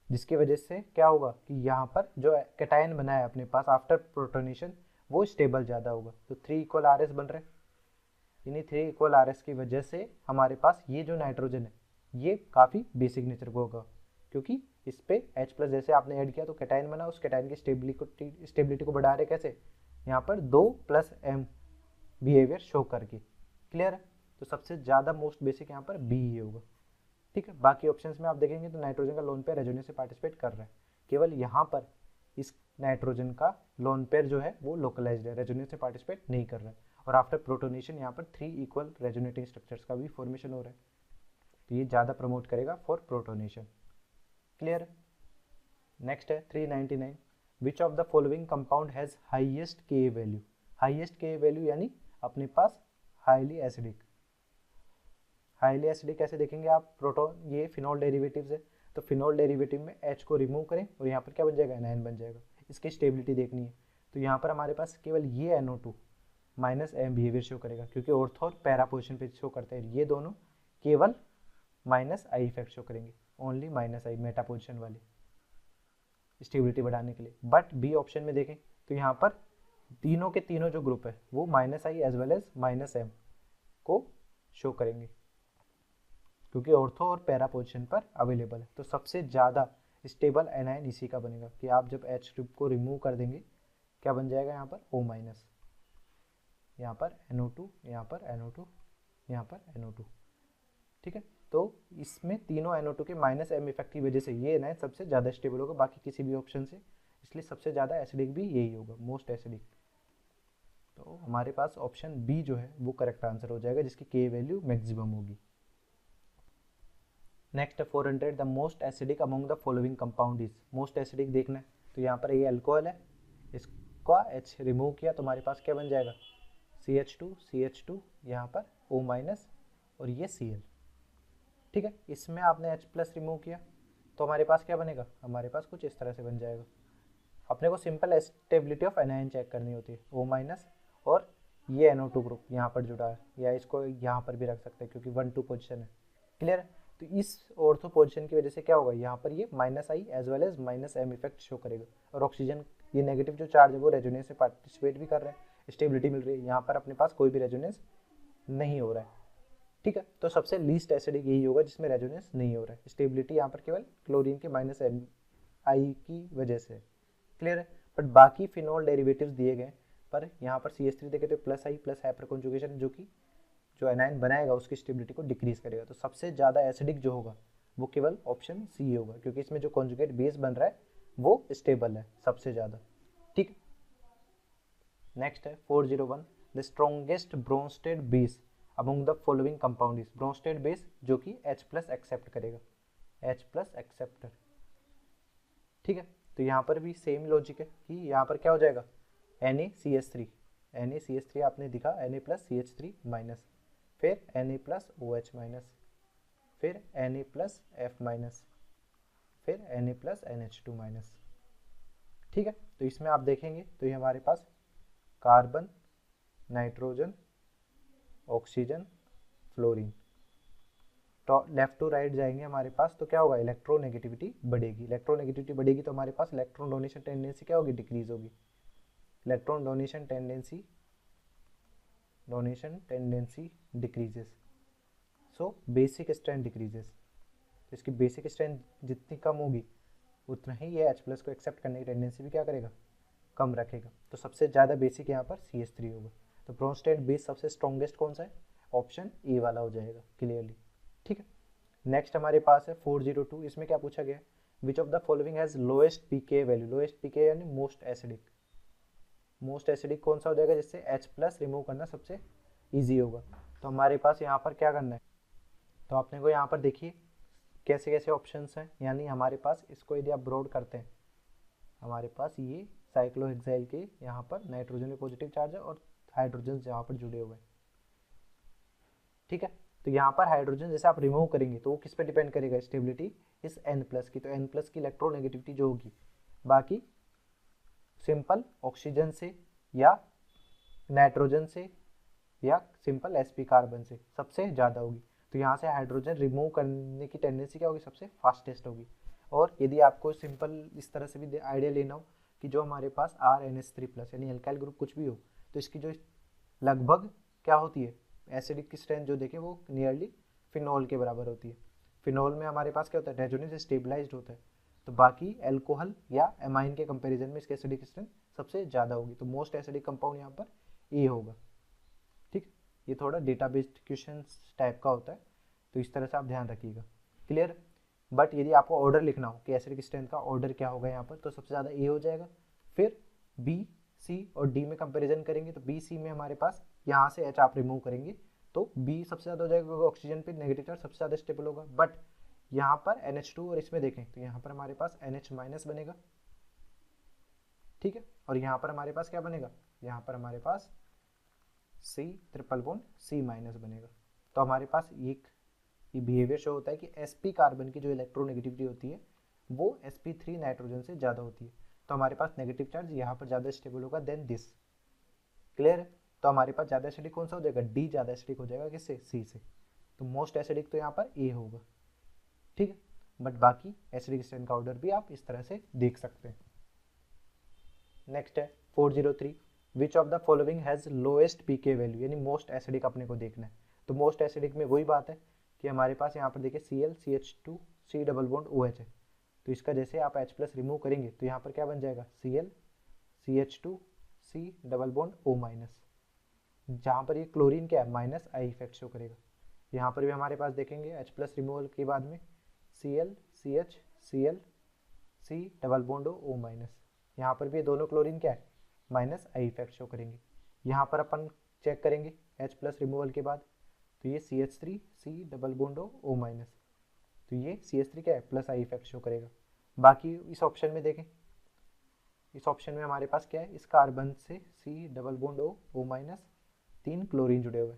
जिसकी वजह से क्या होगा कि यहाँ पर जो कैटायन बना है अपने पास आफ्टर प्रोटोनेशन वो स्टेबल ज़्यादा होगा। तो 3 इक्वल RS बन रहे हैं, इन्हीं 3 इक्वल RS की वजह से हमारे पास ये जो नाइट्रोजन है ये काफ़ी बेसिक नेचर का होगा, क्योंकि इस पे H प्लस जैसे आपने ऐड किया तो कैटायन बना, उस कैटायन की स्टेबिलिटी को बढ़ा रहे कैसे, यहाँ पर 2+M बिहेवियर शो करके। क्लियर है, तो सबसे ज़्यादा मोस्ट बेसिक यहाँ पर बी ही होगा। ठीक है, बाकी ऑप्शंस में आप देखेंगे तो नाइट्रोजन का लोन पेयर रेजोनेंस से पार्टिसिपेट कर रहा है, केवल यहाँ पर इस नाइट्रोजन का लोन पेयर जो है वो लोकलाइज्ड है, रेजोनेंस से पार्टिसिपेट नहीं कर रहा है, और आफ्टर प्रोटोनेशन यहाँ पर 3 इक्वल रेजोनेटिंग स्ट्रक्चर्स का भी फॉर्मेशन हो रहा है, तो ये ज़्यादा प्रमोट करेगा फॉर प्रोटोनेशन। क्लियर है, नेक्स्ट है 399, विच of the following compound has highest के वैल्यू। हाईएस्ट के वैल्यू यानी अपने पास हाईली एसिडिक। हाईली एसिडिक कैसे देखेंगे आप, प्रोटोन ये फिनोल डेरिवेटिव्स है, तो फिनोल डेरिवेटिव में H को रिमूव करें और यहाँ पर क्या बन जाएगा, एनायन बन जाएगा। इसकी स्टेबिलिटी देखनी है, तो यहाँ पर हमारे पास केवल ये NO2 -M बिहेवियर शो करेगा, क्योंकि ऑर्थो और पैरा पोजिशन पे शो करते हैं, ये दोनों केवल -I इफेक्ट शो करेंगे, ओनली -I मेटा पोजिशन वाली स्टेबिलिटी बढ़ाने के लिए। बट बी ऑप्शन में देखें तो यहाँ पर तीनों के तीनों जो ग्रुप है वो -I as well as -M को शो करेंगे, क्योंकि ऑर्थो और पैरा पोजिशन पर अवेलेबल है। तो सबसे ज़्यादा स्टेबल एनायन इसी का बनेगा कि आप जब H ग्रुप को रिमूव कर देंगे क्या बन जाएगा यहाँ पर O-। यहाँ पर NO2, यहाँ पर NO2, यहाँ पर NO2, ठीक है। तो इसमें तीनों NO2 के माइनस M इफेक्ट की वजह से ये एनायन सबसे ज़्यादा स्टेबल होगा बाकी किसी भी ऑप्शन से, इसलिए सबसे ज़्यादा एसिडिक भी यही होगा, मोस्ट एसिडिक। तो हमारे पास ऑप्शन बी जो है वो करेक्ट आंसर हो जाएगा, जिसकी K वैल्यू मैक्सिमम होगी। Next 400, the most acidic among the following compound is, most acidic देखना है तो यहाँ पर ये अल्कोहल है, इसका H रिमूव किया तो हमारे पास क्या बन जाएगा, CH2, CH2, यहाँ पर O- और ये Cl, ठीक है। इसमें आपने H+ रिमूव किया तो हमारे पास क्या बनेगा, हमारे पास कुछ इस तरह से बन जाएगा। अपने को simple stability of anion check करनी होती है, O- और ये NO2 ग्रुप यहाँ पर जुड़ा है, या इसको यहाँ पर भी रख सकते हैं क्योंकि 1-2 पोजिशन है, क्लियर है। तो इस ऑर्थो पोजिशन की वजह से क्या होगा, यहाँ पर ये -I as well as -M effect show करेगा, और ऑक्सीजन ये नेगेटिव जो चार्ज है वो रेजोनेंस में पार्टिसिपेट भी कर रहे हैं, स्टेबिलिटी मिल रही है। यहाँ पर अपने पास कोई भी रेजोनेंस नहीं हो रहा है, ठीक है। तो सबसे लीस्ट एसिडिक यही होगा जिसमें रेजोनेंस नहीं हो रहा है, स्टेबिलिटी यहाँ पर केवल क्लोरीन के -MI की वजह से, क्लियर है। बट बाकी फिनोल डेरिवेटिव्स दिए गए, पर यहाँ पर CH3 देखे तो +I प्लस हाइपर कॉन्जुगेशन जो कि जो एनायन बनाएगा उसकी स्टेबिलिटी को डिक्रीज करेगा। तो सबसे ज़्यादा एसिडिक जो होगा वो केवल ऑप्शन सी होगा, क्योंकि इसमें जो कॉन्जुगेट बेस बन रहा है वो स्टेबल है सबसे ज़्यादा, ठीक। नेक्स्ट है 401, the strongest Bronsted base among the following compound is, Bronsted base जो कि H+ एक्सेप्ट करेगा, H+ एक्सेप्टर, ठीक है। तो यहाँ पर भी सेम लॉजिक है कि यहाँ पर क्या हो जाएगा, Na आपने दिखा Na+CH3-, फिर Na+OH-, फिर Na+F-, फिर Na+NH2-, ठीक है। तो इसमें आप देखेंगे तो ये हमारे पास कार्बन, नाइट्रोजन, ऑक्सीजन, फ्लोरीन, तो लेफ्ट टू राइट जाएंगे हमारे पास तो क्या होगा, इलेक्ट्रोनेगेटिविटी बढ़ेगी। इलेक्ट्रोनेगेटिविटी बढ़ेगी तो हमारे पास इलेक्ट्रॉन डोनेशन टेंडेंसी क्या होगी, डिक्रीज होगी। Electron donation tendency decreases, so basic strength decreases. तो इसकी बेसिक स्ट्रेंथ जितनी कम होगी उतना ही ये H+ को एक्सेप्ट करने की टेंडेंसी भी क्या करेगा, कम रखेगा। तो सबसे ज़्यादा बेसिक यहाँ पर CH3 होगा। तो ब्रोंस्टेड बेस सबसे स्ट्रॉन्गेस्ट कौन सा है, ऑप्शन ए वाला हो जाएगा क्लियरली, ठीक है। नेक्स्ट हमारे पास है 402, इसमें क्या पूछा गया, which of the following has lowest PK value, lowest pK यानी मोस्ट एसिडिक, मोस्ट एसिडिक कौन सा हो जाएगा जिससे H+ रिमूव करना सबसे ईजी होगा। तो हमारे पास यहाँ पर क्या करना है, तो आपने को यहाँ पर देखिए कैसे कैसे ऑप्शंस हैं, यानी हमारे पास इसको यदि आप ब्रॉड करते हैं, हमारे पास ये साइक्लोहेक्साइल के यहाँ पर नाइट्रोजन में पॉजिटिव चार्ज है और हाइड्रोजन यहाँ पर जुड़े हुए हैं, ठीक है। तो यहाँ पर हाइड्रोजन जैसे आप रिमूव करेंगे तो वो किस पे डिपेंड करेगा, स्टेबिलिटी इस N+ की, तो N+ की इलेक्ट्रोनेगेटिविटी जो होगी बाकी सिंपल ऑक्सीजन से या नाइट्रोजन से या सिंपल sp कार्बन से सबसे ज़्यादा होगी। तो यहाँ से हाइड्रोजन रिमूव करने की टेंडेंसी क्या होगी, सबसे फास्टेस्ट होगी। और यदि आपको सिंपल इस तरह से भी आइडिया लेना हो कि जो हमारे पास RNH3+ यानी अल्काइल ग्रुप कुछ भी हो तो इसकी जो लगभग क्या होती है, एसिडिक की स्ट्रेंथ जो देखें वो नियरली फिनॉल के बराबर होती है। फिनॉल में हमारे पास क्या होता है, रेजोनेंस स्टेबलाइज्ड होता है, तो बाकी अल्कोहल या एमाइन के कंपैरिजन में इसकी एसिडिक स्ट्रेंथ सबसे ज़्यादा होगी। तो मोस्ट एसिडिक कंपाउंड यहाँ पर ए होगा, ठीक। ये थोड़ा डेटा बेस्ड क्वेश्चन टाइप का होता है तो इस तरह से आप ध्यान रखिएगा, क्लियर। बट यदि आपको ऑर्डर लिखना हो कि एसिडिक स्ट्रेंथ का ऑर्डर क्या होगा यहाँ पर, तो सबसे ज़्यादा ए हो जाएगा, फिर बी, सी और डी में कंपैरिजन करेंगे तो बी, सी में हमारे पास यहाँ से H आप रिमूव करेंगे तो बी सबसे ज़्यादा हो जाएगा क्योंकि ऑक्सीजन पे नेगेटिव चार्ज सबसे ज़्यादा स्टेबल होगा। बट यहाँ पर NH2 और इसमें देखें तो यहाँ पर हमारे पास NH- बनेगा, ठीक है। और यहाँ पर हमारे पास क्या बनेगा, यहाँ पर हमारे पास C≡C- बनेगा। तो हमारे पास एक ये बिहेवियर शो होता है कि sp कार्बन की जो इलेक्ट्रोनेगेटिविटी होती है वो sp3 नाइट्रोजन से ज़्यादा होती है, तो हमारे पास नेगेटिव चार्ज यहाँ पर ज़्यादा स्टेबल होगा देन दिस, क्लियर है। तो हमारे पास ज़्यादा एसिडिक कौन सा हो जाएगा, डी ज़्यादा एसिडिक हो जाएगा किससे, सी से। तो मोस्ट एसिडिक तो यहाँ पर ए होगा, ठीक है। बट बाकी एसिडिक स्ट्रेंथ का ऑर्डर भी आप इस तरह से देख सकते हैं। नेक्स्ट है 403, which of the following has lowest PK K, value most acidic अपने को देखना है। तो मोस्ट एसिडिक में वही बात है कि हमारे पास यहाँ पर देखिए Cl, CH2, C double bond OH है, तो इसका जैसे आप H+ रिमूव करेंगे तो यहाँ पर क्या बन जाएगा, Cl, CH2, C double bond O-, जहाँ पर ये क्लोरीन क्या है माइनस आई इफेक्ट शो करेगा। यहाँ पर भी हमारे पास देखेंगे H प्लस रिमूवल के बाद में Cl CH Cl C double bond O minus, यहाँ पर भी ये दोनों क्लोरीन क्या है माइनस आई इफेक्ट शो करेंगे। यहाँ पर अपन चेक करेंगे H प्लस रिमूवल के बाद, तो ये CH3 C double bond O minus, तो ये CH3 क्या है प्लस आई इफेक्ट शो करेगा। बाकी इस ऑप्शन में देखें, इस ऑप्शन में हमारे पास क्या है, इस कार्बन से C double bond O minus 3 chlorine जुड़े हुए,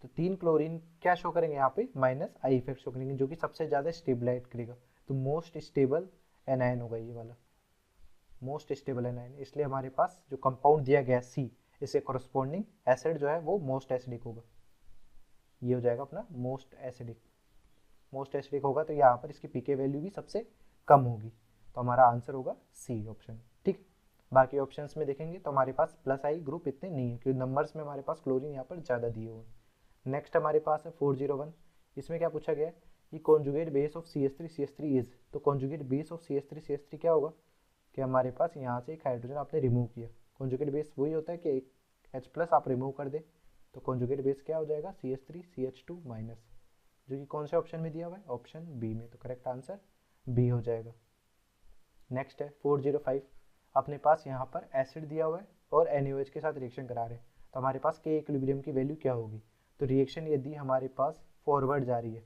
तो 3 क्लोरीन क्या शो करेंगे यहाँ पे माइनस आई इफेक्ट शो करेंगे, जो कि सबसे ज़्यादा स्टेबलाइज करेगा। तो मोस्ट स्टेबल एनायन होगा ये वाला, मोस्ट स्टेबल एनायन। इसलिए हमारे पास जो कंपाउंड दिया गया C, इससे कोरस्पॉन्डिंग एसिड जो है वो मोस्ट एसिडिक होगा, ये हो जाएगा अपना मोस्ट एसिडिक। मोस्ट एसिडिक होगा तो यहाँ पर इसकी पीके वैल्यू भी सबसे कम होगी, तो हमारा आंसर होगा सी ऑप्शन। ठीक, बाकी ऑप्शंस में देखेंगे तो हमारे पास प्लस आई ग्रुप इतने नहीं है, क्योंकि नंबर्स में हमारे पास क्लोरीन यहाँ पर ज़्यादा दिए हुए हैं। नेक्स्ट हमारे पास है 401, इसमें क्या पूछा गया है कि conjugate base of CH3 is, तो कॉन्जुगेट बेस ऑफ CH3 क्या होगा कि हमारे पास यहाँ से एक हाइड्रोजन आपने रिमूव किया। कॉन्जुगेट बेस वही होता है कि एक H प्लस आप रिमूव कर दे, तो कॉन्जुगेट बेस क्या हो जाएगा CH3CH2 माइनस, जो कि कौन से ऑप्शन में दिया हुआ है ऑप्शन बी में, तो करेक्ट आंसर बी हो जाएगा। नेक्स्ट है 405, अपने पास यहाँ पर एसिड दिया हुआ है और NaOH के साथ रिएक्शन करा रहे हैं, तो हमारे पास K इक्विलिब्रियम की वैल्यू क्या होगी। तो रिएक्शन यदि हमारे पास फॉरवर्ड जा रही है,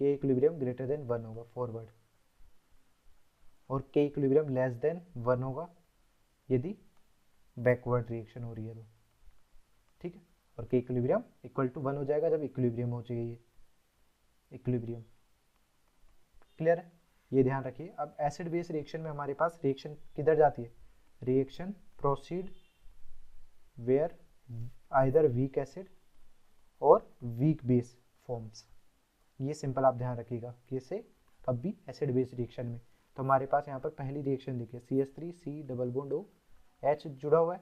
K इक्विलिब्रियम ग्रेटर देन 1 होगा फॉरवर्ड, और K इक्विलिब्रियम लेस देन 1 होगा यदि बैकवर्ड रिएक्शन हो रही है तो, ठीक है। और K इक्विलिब्रियम इक्वल टू 1 हो जाएगा जब इक्विलिब्रियम हो चाहिए, इक्विलिब्रियम। क्लियर है, ये ध्यान रखिए। अब एसिड बेस रिएक्शन में हमारे पास रिएक्शन किधर जाती है, reaction proceed where either weak acid और वीक बेस फॉर्म्स, ये सिंपल आप ध्यान रखिएगा कि इसे कब भी एसिड बेस रिएक्शन में। तो हमारे पास यहाँ पर पहली रिएक्शन देखिए CH3 C double bond O, H जुड़ा हुआ है,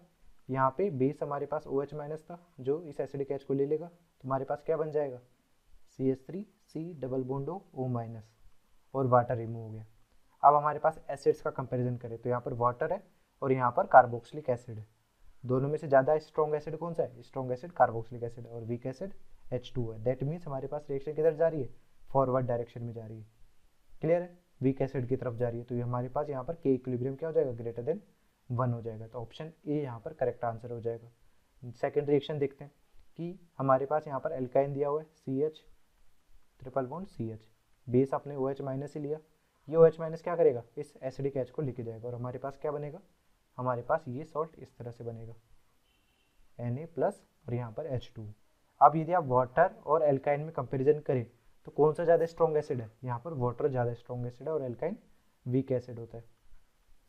यहाँ पे बेस हमारे पास OH माइनस था जो इस एसिडिक H को ले लेगा, तो हमारे पास क्या बन जाएगा CH3 C double bond O minus, और वाटर रिमूव हो गया। अब हमारे पास एसिड्स का कंपैरिजन करें तो यहाँ पर वाटर है और यहाँ पर कार्बोक्सिलिक एसिड है, दोनों में से ज़्यादा स्ट्रॉन्ग एसिड कौन सा है, स्ट्रॉन्ग एसिड कार्बोक्सिलिक एसिड है, और वीक एसिड H2 है। दैट मीन्स हमारे पास रिएक्शन किधर जा रही है, फॉरवर्ड डायरेक्शन में जा रही है। क्लियर है, वीक एसिड की तरफ जा रही है, तो ये हमारे पास यहाँ पर K इक्विलिब्रियम क्या हो जाएगा ग्रेटर देन 1 हो जाएगा, तो ऑप्शन ए यहाँ पर करेक्ट आंसर हो जाएगा। सेकेंड रिएक्शन देखते हैं कि हमारे पास यहाँ पर एल्काइन दिया हुआ है CH triple bond CH, base आपने OH माइनस ही लिया, ये OH माइनस क्या करेगा इस एसिडिक H को लेके जाएगा, और हमारे पास क्या बनेगा, हमारे पास ये सॉल्ट इस तरह से बनेगा Na प्लस और यहाँ पर H2। अब यदि आप वाटर और एल्काइन में कंपैरिजन करें तो कौन सा ज़्यादा स्ट्रॉन्ग एसिड है, यहाँ पर वाटर ज़्यादा स्ट्रॉन्ग एसिड है और एल्काइन वीक एसिड होता है।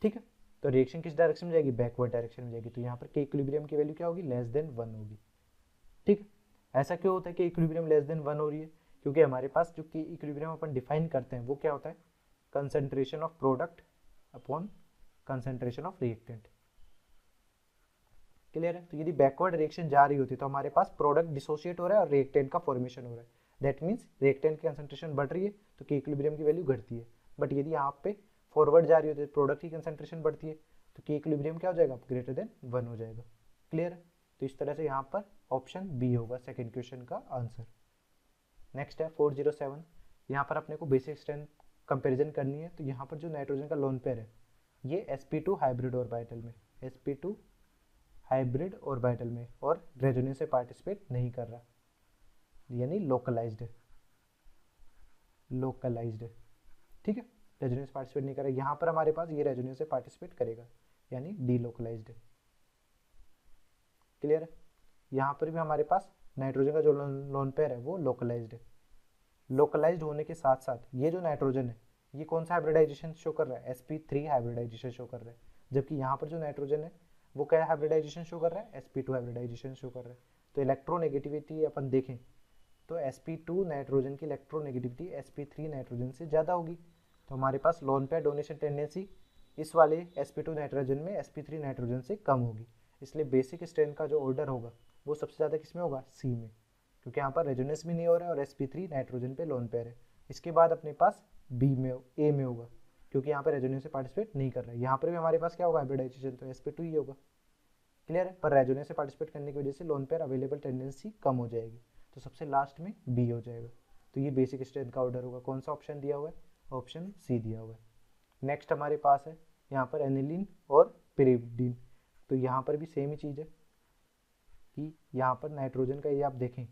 ठीक है, तो रिएक्शन किस डायरेक्शन में जाएगी, बैकवर्ड डायरेक्शन में जाएगी, तो यहाँ पर K इक्विलिब्रियम की वैल्यू क्या होगी लेस देन 1 होगी। ठीक, ऐसा क्यों होता है कि इक्विलिब्रियम लेस देन 1 हो रही है, क्योंकि हमारे पास जो K इक्विलिब्रियम अपन डिफाइन करते हैं वो क्या होता है, concentration of product upon concentration of reactant. Clear है, तो यदि बैकवर्ड रिएक्शन जा रही होती तो हमारे पास प्रोडक्ट डिसोशिएट हो रहा है और रिएक्टेंट का फॉर्मेशन हो रहा है, दैट मीन्स रिएक्टेंट की कंसंट्रेशन बढ़ रही है तो K इक्विलिब्रियम की वैल्यू घटती है। बट यदि यहाँ पे फॉरवर्ड जा रही होती है प्रोडक्ट की कंसंट्रेशन बढ़ती है तो K इक्विलिब्रियम क्या हो जाएगा ग्रेटर देन 1 हो जाएगा। क्लियर है, तो इस तरह से यहाँ पर ऑप्शन बी होगा सेकेंड क्वेश्चन का आंसर। नेक्स्ट है 407, यहाँ पर अपने को बेसिक स्ट्रेंथ कंपेरिजन करनी है, तो यहाँ पर जो नाइट्रोजन का लोन पेयर है ये sp2 हाइब्रिड ऑर्बिटल में, sp2 हाइब्रिड ऑर्बिटल में, और रेजोनेंस से पार्टिसिपेट नहीं कर रहा, यानी लोकलाइज्ड है, लोकलाइज्ड है। ठीक है, रेजोनेंस पार्टिसिपेट नहीं कर रहा, यहाँ पर हमारे पास ये रेजोनेंस से पार्टिसिपेट करेगा यानी डीलोकलाइज्ड है। क्लियर है, यहाँ पर भी हमारे पास नाइट्रोजन का जो लोन पेयर है वो लोकलाइज्ड है। लोकलाइज्ड होने के साथ साथ ये जो नाइट्रोजन है ये कौन सा हाइब्रिडाइजेशन शो कर रहा है, sp3 हाइब्रिडाइजेशन शो कर रहा है, जबकि यहाँ पर जो नाइट्रोजन है वो क्या हाइब्रिडाइजेशन शो कर रहा है, sp2 हाइब्रिडाइजेशन शो कर रहा है। तो इलेक्ट्रोनेगेटिविटी अपन देखें तो sp2 नाइट्रोजन की इलेक्ट्रोनेगेटिविटी sp3 नाइट्रोजन से ज़्यादा होगी, तो हमारे पास लोन पेयर डोनेशन टेंडेंसी इस वाले sp2 नाइट्रोजन में sp3 नाइट्रोजन से कम होगी, इसलिए बेसिक स्ट्रेंथ का जो ऑर्डर होगा वो सबसे ज़्यादा किस में होगा, सी में, क्योंकि यहाँ पर रेजोनेंस भी नहीं हो रहा है और sp3 नाइट्रोजन पे लोन पेयर है। इसके बाद अपने पास बी में ए में होगा क्योंकि यहाँ पर रेजोनेंस से पार्टिसिपेट नहीं कर रहा है। यहाँ पर भी हमारे पास क्या होगा हाइब्रिडाइजेशन, तो sp2 ही होगा। क्लियर है। पर रेजोनेंस से पार्टिसिपेट करने की वजह से लोन पेयर अवेलेबल टेंडेंसी कम हो जाएगी, तो सबसे लास्ट में बी हो जाएगा। तो ये बेसिक स्ट्रेंथ का ऑर्डर होगा। कौन सा ऑप्शन दिया हुआ है? ऑप्शन सी दिया हुआ है। नेक्स्ट हमारे पास है यहाँ पर एनिलीन और पिरिडीन। तो यहाँ पर भी सेम ही चीज़ है कि यहाँ पर नाइट्रोजन का ये आप देखें,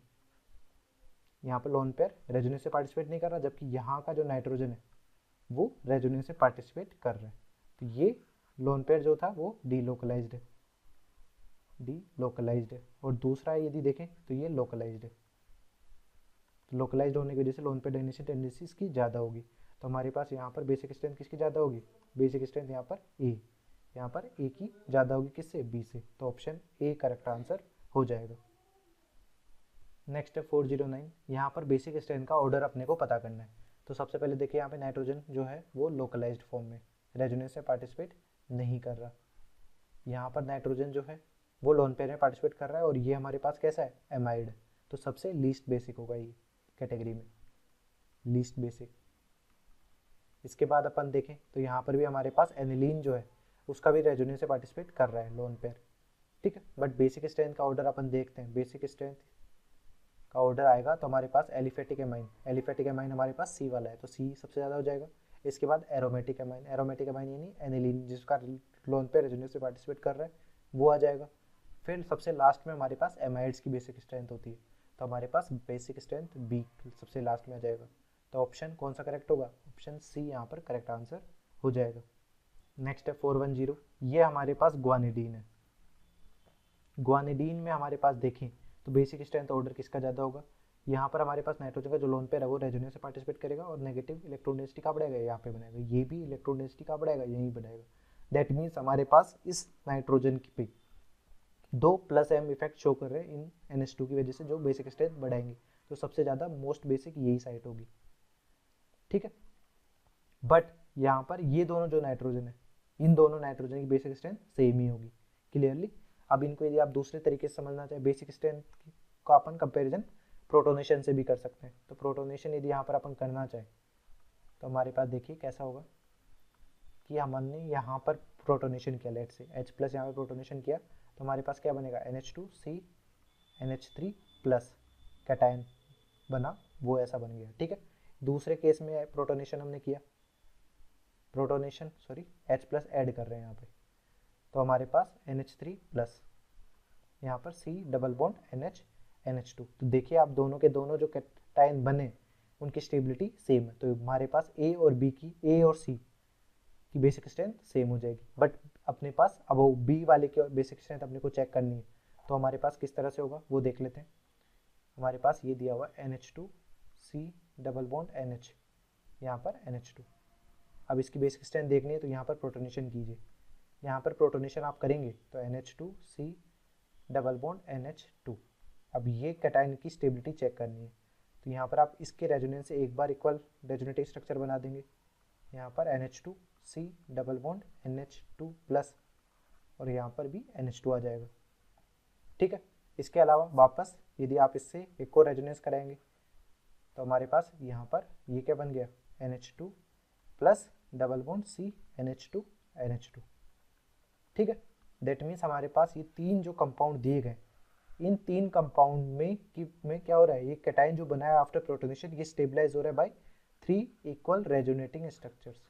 यहाँ पर लोन पेयर रेजोनेंस से पार्टिसिपेट नहीं कर रहा, जबकि यहाँ का जो नाइट्रोजन है वो रेजोनेंस से पार्टिसिपेट कर रहा है। तो ये लोन पेयर जो था वो डीलोकलाइज्ड है, और दूसरा यदि देखें तो ये लोकलाइज्ड है। तो लोकलाइज्ड होने की वजह से लोन पेयर डोनेशन टेंडेंसी इसकी ज़्यादा होगी। तो हमारे पास यहाँ पर बेसिक स्ट्रेंथ किसकी ज़्यादा होगी? बेसिक स्ट्रेंथ यहाँ पर ए, यहाँ पर ए की ज़्यादा होगी, किससे? बी से। तो ऑप्शन ए करेक्ट आंसर हो जाएगा। नेक्स्ट है 409। यहाँ पर बेसिक स्ट्रेंथ का ऑर्डर अपने को पता करना है। तो सबसे पहले देखिए यहाँ पे नाइट्रोजन जो है वो लोकलाइज्ड फॉर्म में रेजोनेंस से पार्टिसिपेट नहीं कर रहा। यहाँ पर नाइट्रोजन जो है वो लोन पेयर में पार्टिसिपेट कर रहा है, और ये हमारे पास कैसा है? एमाइड। तो सबसे लीस्ट बेसिक होगा ये कैटेगरी में, लीस्ट बेसिक। इसके बाद अपन देखें तो यहाँ पर भी हमारे पास एनिलीन जो है उसका भी रेजोनेंस से पार्टिसिपेट कर रहा है लोन पेयर, ठीक है। बट बेसिक स्ट्रेंथ का ऑर्डर अपन देखते हैं। बेसिक स्ट्रेंथ का ऑर्डर आएगा तो हमारे पास एलिफेटिक एमाइन हमारे पास सी वाला है, तो सी सबसे ज़्यादा हो जाएगा। इसके बाद एरोमेटिक एमाइन यानी एनिलीन जिसका लोन पेयर रेजोनेंस से पार्टिसिपेट कर रहा है वो आ जाएगा। फिर सबसे लास्ट में हमारे पास एमाइड्स की बेसिक स्ट्रेंथ होती है, तो हमारे पास बेसिक स्ट्रेंथ बी सबसे लास्ट में आ जाएगा। तो ऑप्शन कौन सा करेक्ट होगा? ऑप्शन सी यहाँ पर करेक्ट आंसर हो जाएगा। नेक्स्ट है 410। ये हमारे पास ग्वानिडीन है। ग्वानिडीन में हमारे पास देखें तो बेसिक स्ट्रेंथ ऑर्डर किसका ज़्यादा होगा? यहाँ पर हमारे पास नाइट्रोजन का जो लोन पेयर है वो रेजोनेंस से पार्टिसिपेट करेगा, और नेगेटिव इलेक्ट्रॉन डेंसिटी का बढ़ाएगा, यहाँ पे बनाएगा। ये भी इलेक्ट्रॉन डेंसिटी का बढ़ाएगा, यहीं बढ़ाएगा। दैट मीन्स हमारे पास इस नाइट्रोजन की पे 2+m इफेक्ट शो कर रहे हैं इन NH2 की वजह से, जो बेसिक स्ट्रेंथ बढ़ाएंगे। तो सबसे ज़्यादा मोस्ट बेसिक यही साइट होगी, ठीक है। बट यहाँ पर ये दोनों जो नाइट्रोजन है, इन दोनों नाइट्रोजन की बेसिक स्ट्रेंथ सेम ही होगी, क्लियरली। अब इनको यदि आप दूसरे तरीके से समझना चाहे, बेसिक स्ट्रेंथ का अपन कंपेरिजन प्रोटोनेशन से भी कर सकते हैं। तो प्रोटोनेशन यदि यहाँ पर अपन करना चाहे तो हमारे पास देखिए कैसा होगा कि हमने यहाँ पर प्रोटोनेशन किया, लेट से H+ यहाँ पर प्रोटोनेशन किया, तो हमारे पास क्या बनेगा? NH2C NH3+ कैटायन बना, वो ऐसा बन गया, ठीक है। दूसरे केस में प्रोटोनेशन हमने किया, H+ ऐड कर रहे हैं यहाँ पे, तो हमारे पास NH3+, यहाँ पर C डबल बॉन्ड NH2। तो देखिए आप दोनों के दोनों जो कैटायन बने उनकी स्टेबिलिटी सेम है, तो हमारे पास A और C की बेसिक स्ट्रेंथ सेम हो जाएगी। बट अपने पास अब वो B वाले की बेसिक स्ट्रेंथ अपने को चेक करनी है, तो हमारे पास किस तरह से होगा वो देख लेते हैं। हमारे पास ये दिया हुआ NH2C डबल बॉन्ड NH, यहाँ पर NH2। अब इसकी बेसिक स्ट्रेंथ देखनी है तो यहाँ पर प्रोटोनेशन कीजिए। यहाँ पर प्रोटोनेशन आप करेंगे तो NH2C डबल बॉन्ड NH2। अब ये कैटायन की स्टेबिलिटी चेक करनी है, तो यहाँ पर आप इसके रेजोनेंस से एक बार इक्वल रेजोनेटिव स्ट्रक्चर बना देंगे। यहाँ पर NH2C डबल बॉन्ड NH2+, और यहाँ पर भी NH2 आ जाएगा, ठीक है। इसके अलावा वापस यदि आप इससे एक और रेजोनेंस कराएंगे तो हमारे पास यहाँ पर ये क्या बन गया? NH2+ double bond C NH2, ठीक है। दैट मीन्स हमारे पास ये तीन जो कंपाउंड दिए गए, इन तीन कंपाउंड में क्या हो रहा है? ये कैटायन जो बना है आफ्टर प्रोटोनेशन, ये स्टेबलाइज हो रहा है बाय 3 इक्वल रेजोनेटिंग स्ट्रक्चर्स।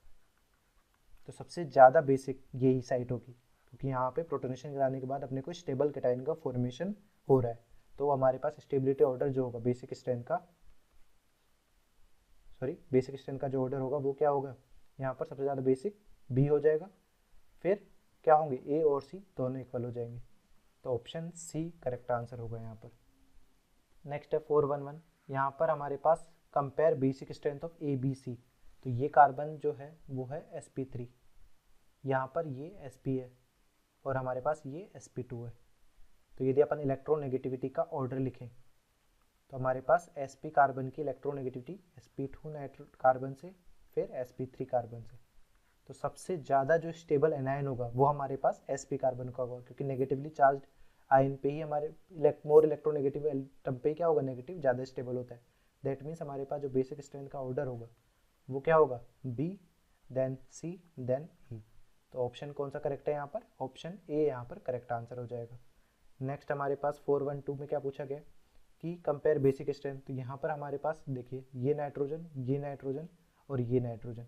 तो सबसे ज़्यादा बेसिक यही साइट होगी, क्योंकि यहाँ पे प्रोटोनेशन कराने के बाद अपने को स्टेबल कैटायन का फॉर्मेशन हो रहा है। तो हमारे पास स्टेबिलिटी ऑर्डर जो होगा बेसिक स्ट्रेंथ का जो ऑर्डर होगा वो क्या होगा? यहाँ पर सबसे ज़्यादा बेसिक बी हो जाएगा, फिर क्या होंगे? ए और सी दोनों इक्वल हो जाएंगे। तो ऑप्शन सी करेक्ट आंसर होगा यहाँ पर। नेक्स्ट है 411। यहाँ पर हमारे पास compare basic strength of ABC। तो ये कार्बन जो है वो है sp3, यहाँ पर ये sp है, और हमारे पास ये sp2 है। तो यदि अपन इलेक्ट्रोनेगेटिविटी का ऑर्डर लिखें तो हमारे पास sp कार्बन की इलेक्ट्रोनेगेटिविटी sp2 कार्बन से, फिर sp3 कार्बन से। तो सबसे ज़्यादा जो स्टेबल एनायन होगा वो हमारे पास sp कार्बन का होगा, क्योंकि नेगेटिवली चार्ज आयन पे ही हमारे मोर इलेक्ट्रोनेगेटिव एटम पे क्या होगा? नेगेटिव ज़्यादा स्टेबल होता है। दैट मीन्स हमारे पास जो बेसिक स्ट्रेंथ का ऑर्डर होगा वो क्या होगा? B then C then E। तो ऑप्शन कौन सा करेक्ट है यहाँ पर, ऑप्शन ए यहाँ पर करेक्ट आंसर हो जाएगा। नेक्स्ट हमारे पास 412 में क्या पूछा गया कि कंपेयर बेसिक स्ट्रेंथ। तो यहाँ पर हमारे पास देखिए ये नाइट्रोजन और ये नाइट्रोजन,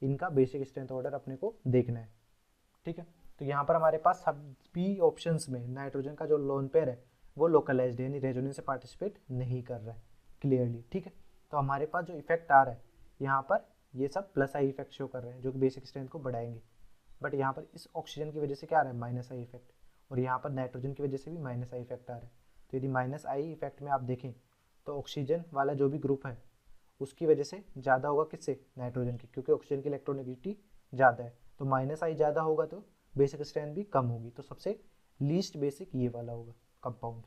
इनका बेसिक स्ट्रेंथ ऑर्डर अपने को देखना है, ठीक है। तो यहाँ पर हमारे पास सभी ऑप्शंस में नाइट्रोजन का जो लोन पेयर है वो लोकलाइज्ड है, यानी रेजोनेंस से पार्टिसिपेट नहीं कर रहा है क्लियरली, ठीक है। तो हमारे पास जो इफेक्ट आ रहा है यहाँ पर ये सब प्लस आई इफेक्ट शो कर रहे हैं जो कि बेसिक स्ट्रेंथ को बढ़ाएंगे, बट यहाँ पर इस ऑक्सीजन की वजह से क्या आ रहा है, माइनस आई इफेक्ट, और यहाँ पर नाइट्रोजन की वजह से भी माइनस आई इफेक्ट आ रहा है। तो यदि माइनस आई इफेक्ट में आप देखें तो ऑक्सीजन वाला जो भी ग्रुप है उसकी वजह से ज़्यादा होगा किससे, नाइट्रोजन की, क्योंकि ऑक्सीजन की इलेक्ट्रोनेगेटिविटी ज़्यादा है। तो माइनस आई ज़्यादा होगा तो बेसिक स्ट्रेंथ भी कम होगी, तो सबसे लीस्ट बेसिक ये वाला होगा कंपाउंड,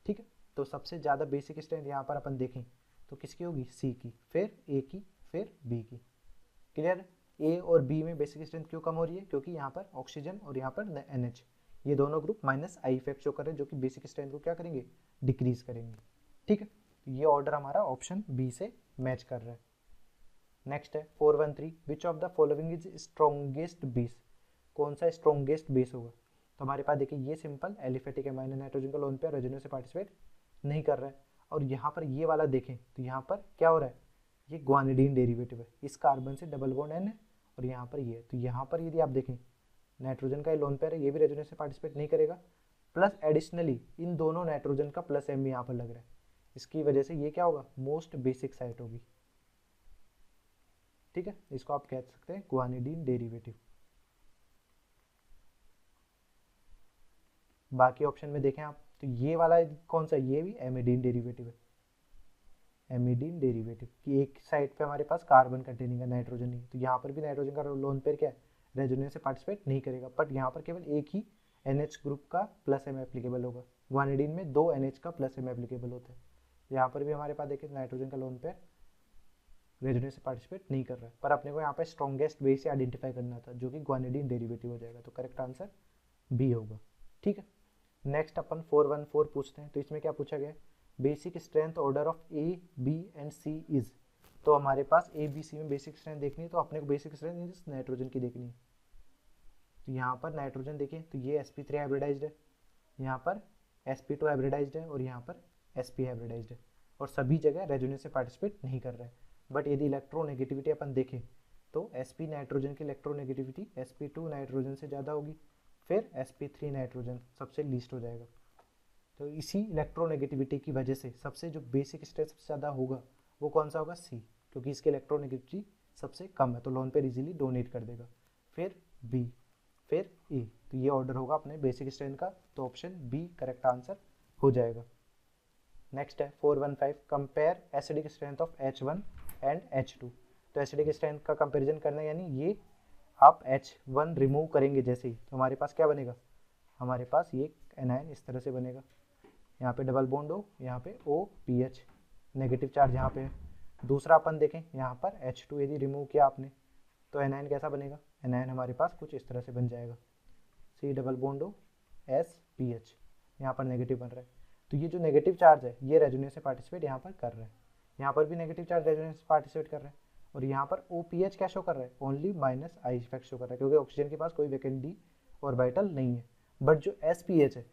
ठीक है। तो सबसे ज़्यादा बेसिक स्ट्रेंथ यहाँ पर अपन देखें तो किसकी होगी, सी की, फिर ए की, फिर बी की। क्लियर, ए और बी में बेसिक स्ट्रेंथ क्यों कम हो रही है, क्योंकि यहाँ पर ऑक्सीजन और यहाँ पर NH ये दोनों group minus I effect show कर रहे हैं जो कि बेसिक स्ट्रेंथ को क्या करेंगे, डिक्रीज करेंगे, ठीक है। तो ये ऑर्डर हमारा ऑप्शन बी से मैच कर रहा है। नेक्स्ट है 413, विच of the following is strongest base, कौन सा स्ट्रॉन्गेस्ट बेस होगा। तो हमारे पास देखिए ये सिंपल एलिफेटिक एमाइन नाइट्रोजन का लोन पेयर रेजोनेंस से पार्टिसिपेट नहीं कर रहा है, और यहाँ पर ये वाला देखें तो यहाँ पर क्या हो रहा है, ये ग्वानिडीन डेरिवेटिव है, इस कार्बन से डबल बॉन्ड N है और यहाँ पर ये, तो यहाँ पर यदि आप देखें नाइट्रोजन का ये लोन पेयर है, ये भी रेजोनेंस से पार्टिसिपेट नहीं करेगा, प्लस एडिशनली इन दोनों नाइट्रोजन का प्लस M यहाँ पर लग रहा है, इसकी वजह से ये क्या होगा, मोस्ट बेसिक साइट होगी, ठीक है। इसको आप कह सकते हैं ग्वानिडीन डेरिवेटिव। बाकी ऑप्शन में देखें आप तो ये वाला कौन सा, ये भी एमिडीन डेरिवेटिव है, एमिडीन डेरिवेटिव की एक साइड पे हमारे पास कार्बन कंटेनिंग है, नाइट्रोजन नहीं, तो यहाँ पर भी नाइट्रोजन का लोन पेयर क्या है, रेजोनेंस से पार्टिसिपेट नहीं करेगा, बट यहाँ पर केवल एक ही NH ग्रुप का प्लस M एप्लीकेबल होगा, ग्वानिडीन में 2 NH का प्लस M एप्लीकेबल होता है। यहाँ पर भी हमारे पास देखिए नाइट्रोजन का लोन पेयर रेजोनेंस से पार्टिसिपेट नहीं कर रहा है, पर अपने को यहाँ पर स्ट्रॉन्गेस्ट बेस से आइडेंटिफाई करना था जो कि ग्वानिडीन डेरिवेटिव हो जाएगा, तो करेक्ट आंसर बी होगा, ठीक है। नेक्स्ट अपन 414 पूछते हैं, तो इसमें क्या पूछा गया है, basic strength order of A, B and C is. तो हमारे पास A, B, C में बेसिक स्ट्रेंथ देखनी है, तो अपने को बेसिक स्ट्रेंथ इस नाइट्रोजन की देखनी है। तो यहाँ पर नाइट्रोजन देखिए तो ये sp3 हाइब्रिडाइज्ड है, यहाँ पर sp2 हाइब्रिडाइज्ड है और यहाँ पर sp हाइब्रिडाइज्ड है, और सभी जगह रेजोनेंस से पार्टिसिपेट नहीं कर रहा है। बट यदि इलेक्ट्रोनेगेटिविटी अपन देखें तो sp नाइट्रोजन की इलेक्ट्रोनेगेटिविटी sp2 नाइट्रोजन से ज़्यादा होगी, फिर sp3 नाइट्रोजन सबसे लीस्ट हो जाएगा। तो इसी इलेक्ट्रोनेगेटिविटी की वजह से सबसे जो बेसिक स्ट्रेंथ सबसे ज़्यादा होगा वो कौन सा होगा, सी, क्योंकि इसकी इलेक्ट्रोनेगेटिविटी सबसे कम है, तो लोन पेयर इजीली डोनेट कर देगा, फिर बी, फिर ए। तो ये ऑर्डर होगा अपने बेसिक स्ट्रेंथ का, तो ऑप्शन बी करेक्ट आंसर हो जाएगा। नेक्स्ट है 415, compare acidic strength of H1 and H2। तो एसिडिक स्ट्रेंथ का कंपेरिजन करना है, यानी ये आप H1 रिमूव करेंगे जैसे ही, तो हमारे पास क्या बनेगा, हमारे पास ये एनायन इस तरह से बनेगा, यहाँ पे डबल बॉन्ड हो, यहाँ पे OPH, नेगेटिव चार्ज यहाँ पे है। दूसरा अपन देखें यहाँ पर H2 यदि रिमूव किया आपने तो एनायन कैसा बनेगा, एनायन हमारे पास कुछ इस तरह से बन जाएगा, C डबल बॉन्ड हो SPH, यहाँ पर नेगेटिव बन रहा है। तो ये जो नेगेटिव चार्ज है ये रेजोनेंस से पार्टिसिपेट यहाँ पर कर रहा है, यहाँ पर भी नेगेटिव चार्ज रेजोनेंस से पार्टिसिपेट कर रहा है, और यहाँ पर OPH क्या शो कर रहा है, only minus I effect show कर रहा है, क्योंकि ऑक्सीजन के पास कोई वैकेंट डी ऑर्बिटल नहीं है। बट जो SPH है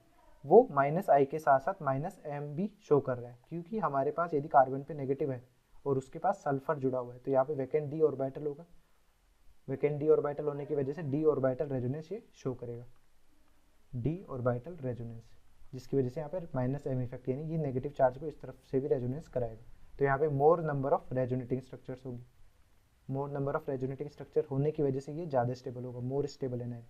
वो माइनस आई के साथ साथ माइनस M भी शो कर रहा है, क्योंकि हमारे पास यदि कार्बन पे नेगेटिव है और उसके पास सल्फर जुड़ा हुआ है तो यहाँ पे वैकेंट डी ऑर्बिटल होगा, वैकेंट डी ऑर्बिटल होने की वजह से डी ऑर्बिटल रेजोनेंस ये शो करेगा, डी ऑर्बिटल रेजोनेंस, जिसकी वजह से यहाँ पे माइनस M इफेक्ट, यानी ये नेगेटिव चार्ज को इस तरफ से भी रेजोनेंस कराएगा। तो यहाँ पे more number of resonating structures होगी, more number of resonating structure होने की वजह से ये ज़्यादा स्टेबल होगा, more stable anion,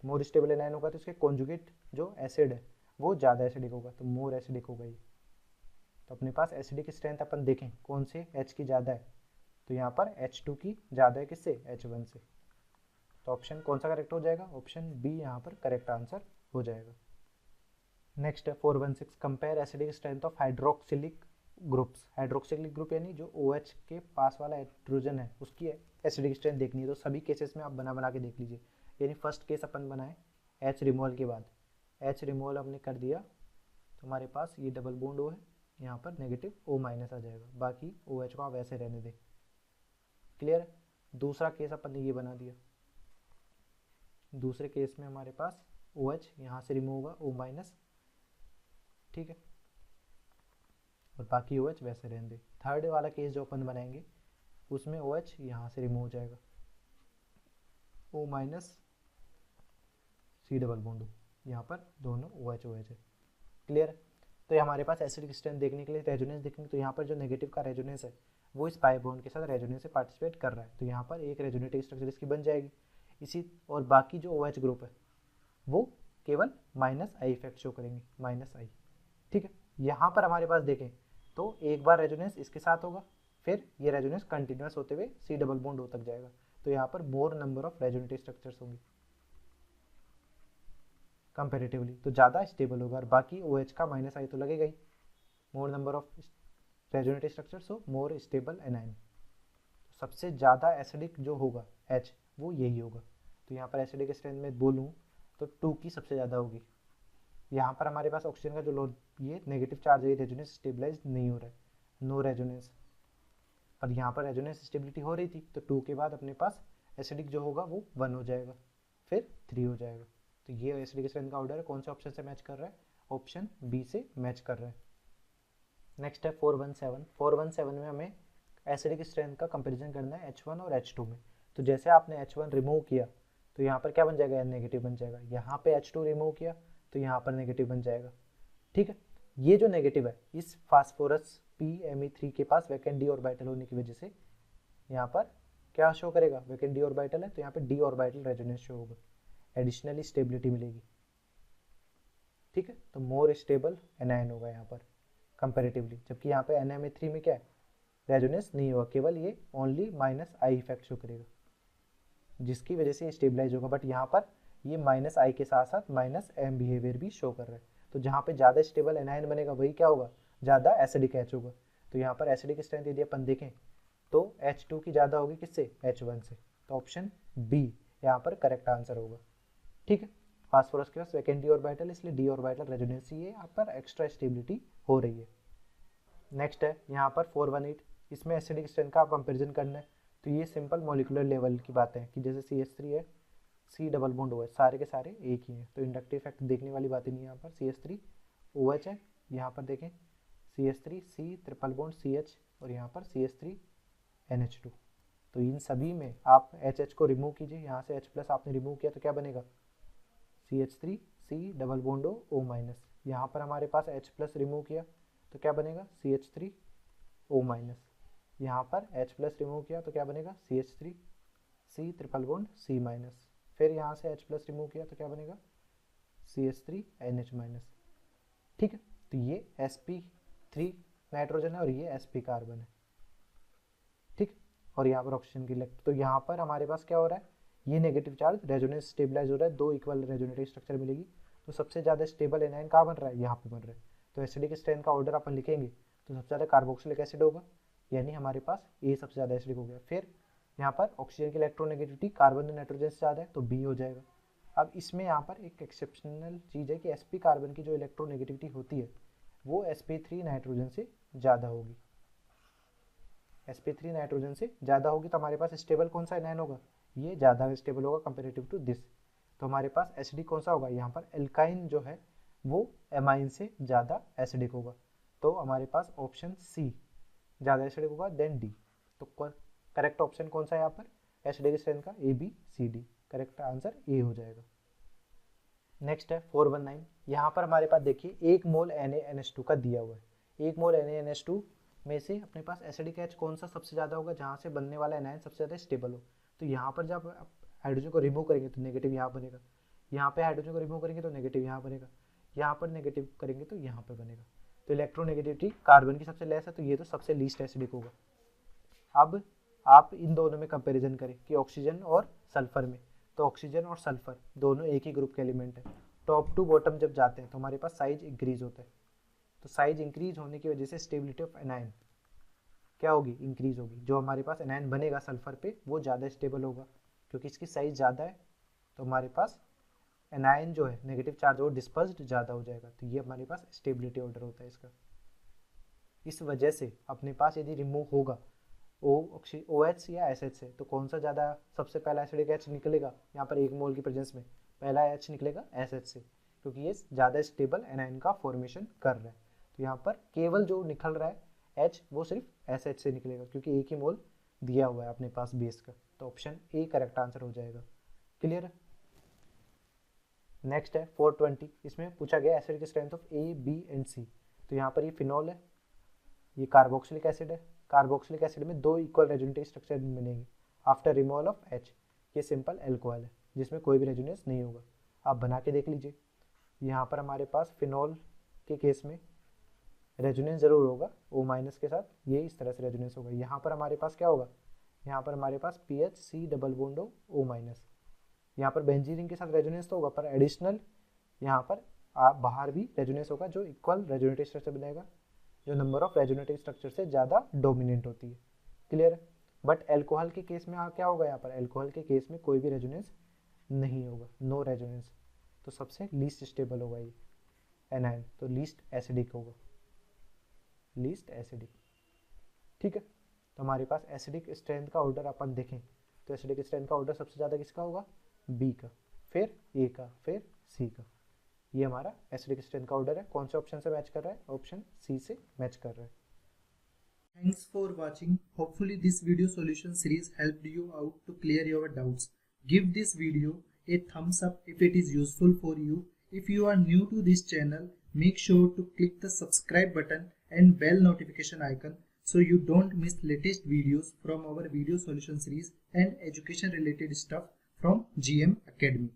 more stable anion होगा तो इसके कॉन्जुगेट जो एसिड है वो ज़्यादा एसिडिक होगा, तो मोर एसिडिक होगा ये। तो अपने पास एसिडिक स्ट्रेंथ अपन देखें कौन से H की ज़्यादा है, तो यहाँ पर H2 की ज़्यादा है किससे, H1 से। तो ऑप्शन कौन सा करेक्ट हो जाएगा, ऑप्शन बी यहाँ पर करेक्ट आंसर हो जाएगा। नेक्स्ट है 416, compare acidic strength of hydroxylic groups. Hydroxylic group यानी जो OH के पास वाला हाइड्रोजन है उसकी एसिडिक स्ट्रेंथ देखनी है, तो सभी केसेस में आप बना के देख लीजिए। यानी फर्स्ट केस अपन बनाए H रिमूवल के बाद, H रिमूवल हमने कर दिया तो हमारे पास ये डबल बॉन्ड O है, यहाँ पर नेगेटिव O माइनस आ जाएगा, बाकी OH को आप वैसे रहने दें, क्लियर है। दूसरा केस अपन ने ये बना दिया, दूसरे केस में हमारे पास OH यहाँ से रिमूव होगा O-, ठीक है, और बाकी OH वैसे रहने दे। थर्ड वाला केस जो अपन बनाएंगे उसमें OH यहाँ से रिमूव हो जाएगा, O-, C double bond O, यहाँ पर दोनों OH है। क्लियर है? तो ये हमारे पास एसिडिक स्ट्रेंथ देखने के लिए, रेजोनेंस देखने के लिए, तो यहाँ पर जो नेगेटिव का रेजोनेंस है वो इस पाई बॉन्ड के साथ रेजोनेंस से पार्टिसिपेट कर रहा है, तो यहाँ पर एक रेजोनेटिव स्ट्रक्चर इसकी बन जाएगी। इसी और बाकी जो OH ग्रुप है वो केवल -I इफेक्ट शो करेंगे, -I, ठीक है। यहाँ पर हमारे पास देखें तो एक बार रेजोनेंस इसके साथ होगा, फिर ये रेजोनेंस कंटिन्यूस होते हुए C डबल बॉन्ड O तक जाएगा, तो यहाँ पर मोर नंबर ऑफ रेजोनेटिव स्ट्रक्चर्स होंगे कंपेरेटिवली, तो ज़्यादा स्टेबल होगा। और बाकी OH का -I तो लगेगा ही, more number of resonative structure, so more stable anion. सबसे ज़्यादा एसिडिक जो होगा H वो यही होगा, तो यहाँ पर एसिडिक स्ट्रेंथ में बोलूँ तो 2 की सबसे ज़्यादा होगी। यहाँ पर हमारे पास ऑक्सीजन का जो लोड, ये नेगेटिव चार्ज है, रेजोनेंस स्टेबलाइज नहीं हो रहा है, नो रेजोनेंस, और यहाँ पर रेजोनेंस स्टेबिलिटी हो रही थी, तो 2 के बाद अपने पास एसिडिक जो होगा वो 1 हो जाएगा, फिर 3 हो जाएगा। तो ये एसिडिक स्ट्रेंथ का ऑर्डर है, कौन से ऑप्शन से मैच कर रहा है, ऑप्शन बी से मैच कर रहा है। नेक्स्ट है 417। 417 में हमें एसिडिक स्ट्रेंथ का कंपैरिजन करना है H1 और H2 में। तो जैसे आपने H1 रिमूव किया तो यहाँ पर क्या बन जाएगा, नेगेटिव बन जाएगा। यहाँ पे H2 रिमूव किया तो यहाँ पर नेगेटिव बन जाएगा, ठीक है। ये जो नेगेटिव है इस फास्फोरस PMe3 के पास वैकेंट d ऑर्बिटल होने की वजह से यहाँ पर क्या शो करेगा, वैकेंट d ऑर्बिटल है, तो यहाँ पे d ऑर्बिटल रेजोनेंस शो होगा, एडिशनली स्टेबिलिटी मिलेगी, ठीक है। तो मोर स्टेबल एनायन होगा यहाँ पर कंपैरेटिवली, जबकि यहाँ पे NMa3 में क्या है, रेजोनेंस नहीं होगा, केवल ये ओनली -I इफेक्ट शो करेगा, जिसकी वजह से स्टेबलाइज होगा। बट यहाँ पर ये -I के साथ साथ -M बिहेवियर भी शो कर रहा है, तो जहाँ पे ज़्यादा स्टेबल एनायन बनेगा वही क्या होगा, ज़्यादा एसिडिक H होगा। तो यहाँ पर एसिडिक स्ट्रेंथ यदि अपन देखें तो H2 की ज़्यादा होगी किससे, H1 से, तो ऑप्शन बी यहाँ पर करेक्ट आंसर होगा, ठीक है। फास्फोरस के पास वैकेंट d ऑर्बिटल, इसलिए d ऑर्बिटल रेजोनेंस ही है, यहाँ पर एक्स्ट्रा स्टेबिलिटी हो रही है। नेक्स्ट है यहाँ पर 418, इसमें एसिडिक स्ट्रेंथ का आप कंपेरिजन करना है, तो ये सिंपल मॉलिकुलर लेवल की बातें हैं कि जैसे CH3 है, C डबल बॉन्ड OH, सारे के सारे एक ही हैं, तो इंडक्टिव इफेक्ट देखने वाली बातें नहीं है। यहाँ पर CH3 OH है, यहाँ पर देखें CH3 C triple bond CH, और यहाँ पर CH3 NH2, तो इन सभी में आप HH को रिमूव कीजिए, यहाँ से H+ आपने रिमूव किया तो क्या बनेगा, CH3 C double bond O-, यहाँ पर हमारे पास H+ रिमूव किया तो क्या बनेगा, CH3 O-, यहाँ पर H+ रिमूव किया तो क्या बनेगा, CH3 C triple bond C-, फिर यहाँ से H+ रिमूव किया तो क्या बनेगा, CH3 NH-, ठीक है। तो ये sp3 नाइट्रोजन है और ये sp कार्बन है, ठीक। और यहाँ पर ऑक्सीजन की इलेक्ट्रॉन, तो यहाँ पर हमारे पास क्या हो रहा है, ये नेगेटिव चार्ज रेजोनेंस स्टेबलाइज हो रहा है, 2 इक्वल रेजोनेटिव स्ट्रक्चर मिलेगी, तो सबसे ज़्यादा स्टेबल एनायन कहाँ बन रहा है, यहाँ पे बन रहा है। तो एसिडिक स्ट्रेंथ का ऑर्डर अपन लिखेंगे तो सबसे ज़्यादा कार्बोक्सिलिक एसिड होगा, यानी हमारे पास ए सबसे ज़्यादा एसिडिक हो गया। फिर यहाँ पर ऑक्सीजन की इलेक्ट्रोनेगेटिविटी कार्बन और नाइट्रोजन से ज़्यादा है तो बी हो जाएगा। अब इसमें यहाँ पर एक एक्सेप्शनल चीज़ है कि sp कार्बन की जो इलेक्ट्रोनेगेटिविटी होती है वो sp3 नाइट्रोजन से ज़्यादा होगी, sp3 नाइट्रोजन से ज़्यादा होगी, तो हमारे पास स्टेबल कौन सा एनायन होगा, ये ज़्यादा स्टेबल होगा कंपेरेटिव टू दिस। तो हमारे पास एसिडिक कौन सा होगा, यहाँ पर एल्काइन जो है वो एमाइन से ज़्यादा एसिडिक होगा, तो हमारे पास ऑप्शन सी ज़्यादा एसिडिक होगा देन डी। तो करेक्ट ऑप्शन कौन सा है यहाँ पर, एसिडिक स्ट्रेंथ का ABCD, करेक्ट आंसर ए हो जाएगा। नेक्स्ट है 419, यहाँ पर हमारे पास देखिए 1 मोल NaNH2 का दिया हुआ है, 1 मोल NaNH2 में से अपने पास एसिडिक H कौन सा सबसे ज़्यादा होगा, जहाँ से बनने वाला एनायन सबसे ज़्यादा स्टेबल हो। तो यहाँ पर जब आप हाइड्रोजन को रिमूव करेंगे तो नेगेटिव यहाँ बनेगा, यहाँ पे हाइड्रोजन को रिमूव करेंगे तो नेगेटिव यहाँ बनेगा, यहाँ पर नेगेटिव करेंगे तो यहाँ पर बनेगा। तो इलेक्ट्रोनेगेटिविटी कार्बन की सबसे लेस है, तो ये तो सबसे लीस्ट एसिडिक होगा। अब आप इन दोनों में कंपैरिजन करें कि ऑक्सीजन और सल्फर में, तो ऑक्सीजन और सल्फर दोनों एक ही ग्रुप के एलिमेंट है, टॉप टू बॉटम जब जाते हैं तो हमारे पास साइज इंक्रीज होता है, तो साइज इंक्रीज होने की वजह से स्टेबिलिटी ऑफ एनायन क्या होगी, इंक्रीज होगी। जो हमारे पास एनायन बनेगा सल्फर पे वो ज़्यादा स्टेबल होगा, क्योंकि इसकी साइज ज़्यादा है, तो हमारे पास एनायन जो है नेगेटिव चार्ज और डिस्पर्स्ड ज़्यादा हो जाएगा, तो ये हमारे पास स्टेबिलिटी ऑर्डर होता है इसका। इस वजह से अपने पास यदि रिमूव होगा OH या SH से, तो कौन सा ज़्यादा सबसे पहला एसिडिक H निकलेगा यहाँ पर 1 मोल की प्रेजेंस में, पहला H निकलेगा SH से, क्योंकि ये ज़्यादा स्टेबल एनायन का फॉर्मेशन कर रहा है। तो यहाँ पर केवल जो निकल रहा है H वो सिर्फ SH से निकलेगा, क्योंकि 1 ही मोल दिया हुआ है अपने पास बेस का। तो ऑप्शन ए करेक्ट आंसर हो जाएगा। क्लियर है। नेक्स्ट है 420, इसमें पूछा गया acidic strength of A, B and C। तो यहाँ पर ये फिनॉल है, ये कार्बोक्सिलिक एसिड है। कार्बोक्सिलिक एसिड में 2 इक्वल रेजोनेटिव स्ट्रक्चर बनेंगे आफ्टर रिमूवल ऑफ H। ये सिंपल अल्कोहल है जिसमें कोई भी रेजोनेंस नहीं होगा। आप बना के देख लीजिए। यहाँ पर हमारे पास फिनॉल के केस में रेजोनेंस जरूर होगा O- के साथ, ये इस तरह से रेजोनेंस होगा। यहाँ पर हमारे पास क्या होगा, यहाँ पर हमारे पास PHC डबल बॉन्ड O-। यहाँ पर बेंजीन रिंग के साथ रेजोनेंस तो होगा, पर एडिशनल यहाँ पर बाहर भी रेजोनेंस होगा, जो इक्वल रेजोनेटिव स्ट्रक्चर बनेगा, जो नंबर ऑफ रेजोनेटिव स्ट्रक्चर से ज़्यादा डोमिनेंट होती है। क्लियर है। बट एल्कोहल के केस में क्या होगा, यहाँ पर एल्कोहल के केस में कोई भी रेजोनेंस नहीं होगा, नो रेजोनेंस। तो सबसे लीस्ट स्टेबल होगा ये एनायन, तो लीस्ट एसिडिक होगा, लीस्ट एसिडिक। ठीक है। तो हमारे पास एसिडिक स्ट्रेंथ का ऑर्डर अपन देखें तो एसिडिक स्ट्रेंथ का ऑर्डर सबसे ज़्यादा किसका होगा, बी का, फिर ए का, फिर सी का। ये हमारा एसिडिक स्ट्रेंथ का ऑर्डर है। कौन से ऑप्शन से मैच कर रहा है, ऑप्शन सी से मैच कर रहा है। Thanks for watching. Hopefully this video solution series helped you out to clear your doubts. Give this video a thumbs up if it is useful for you. If you are new to this channel, make sure to click the subscribe button and bell notification icon so you don't miss latest videos from our video solution series and education related stuff from GM Academy.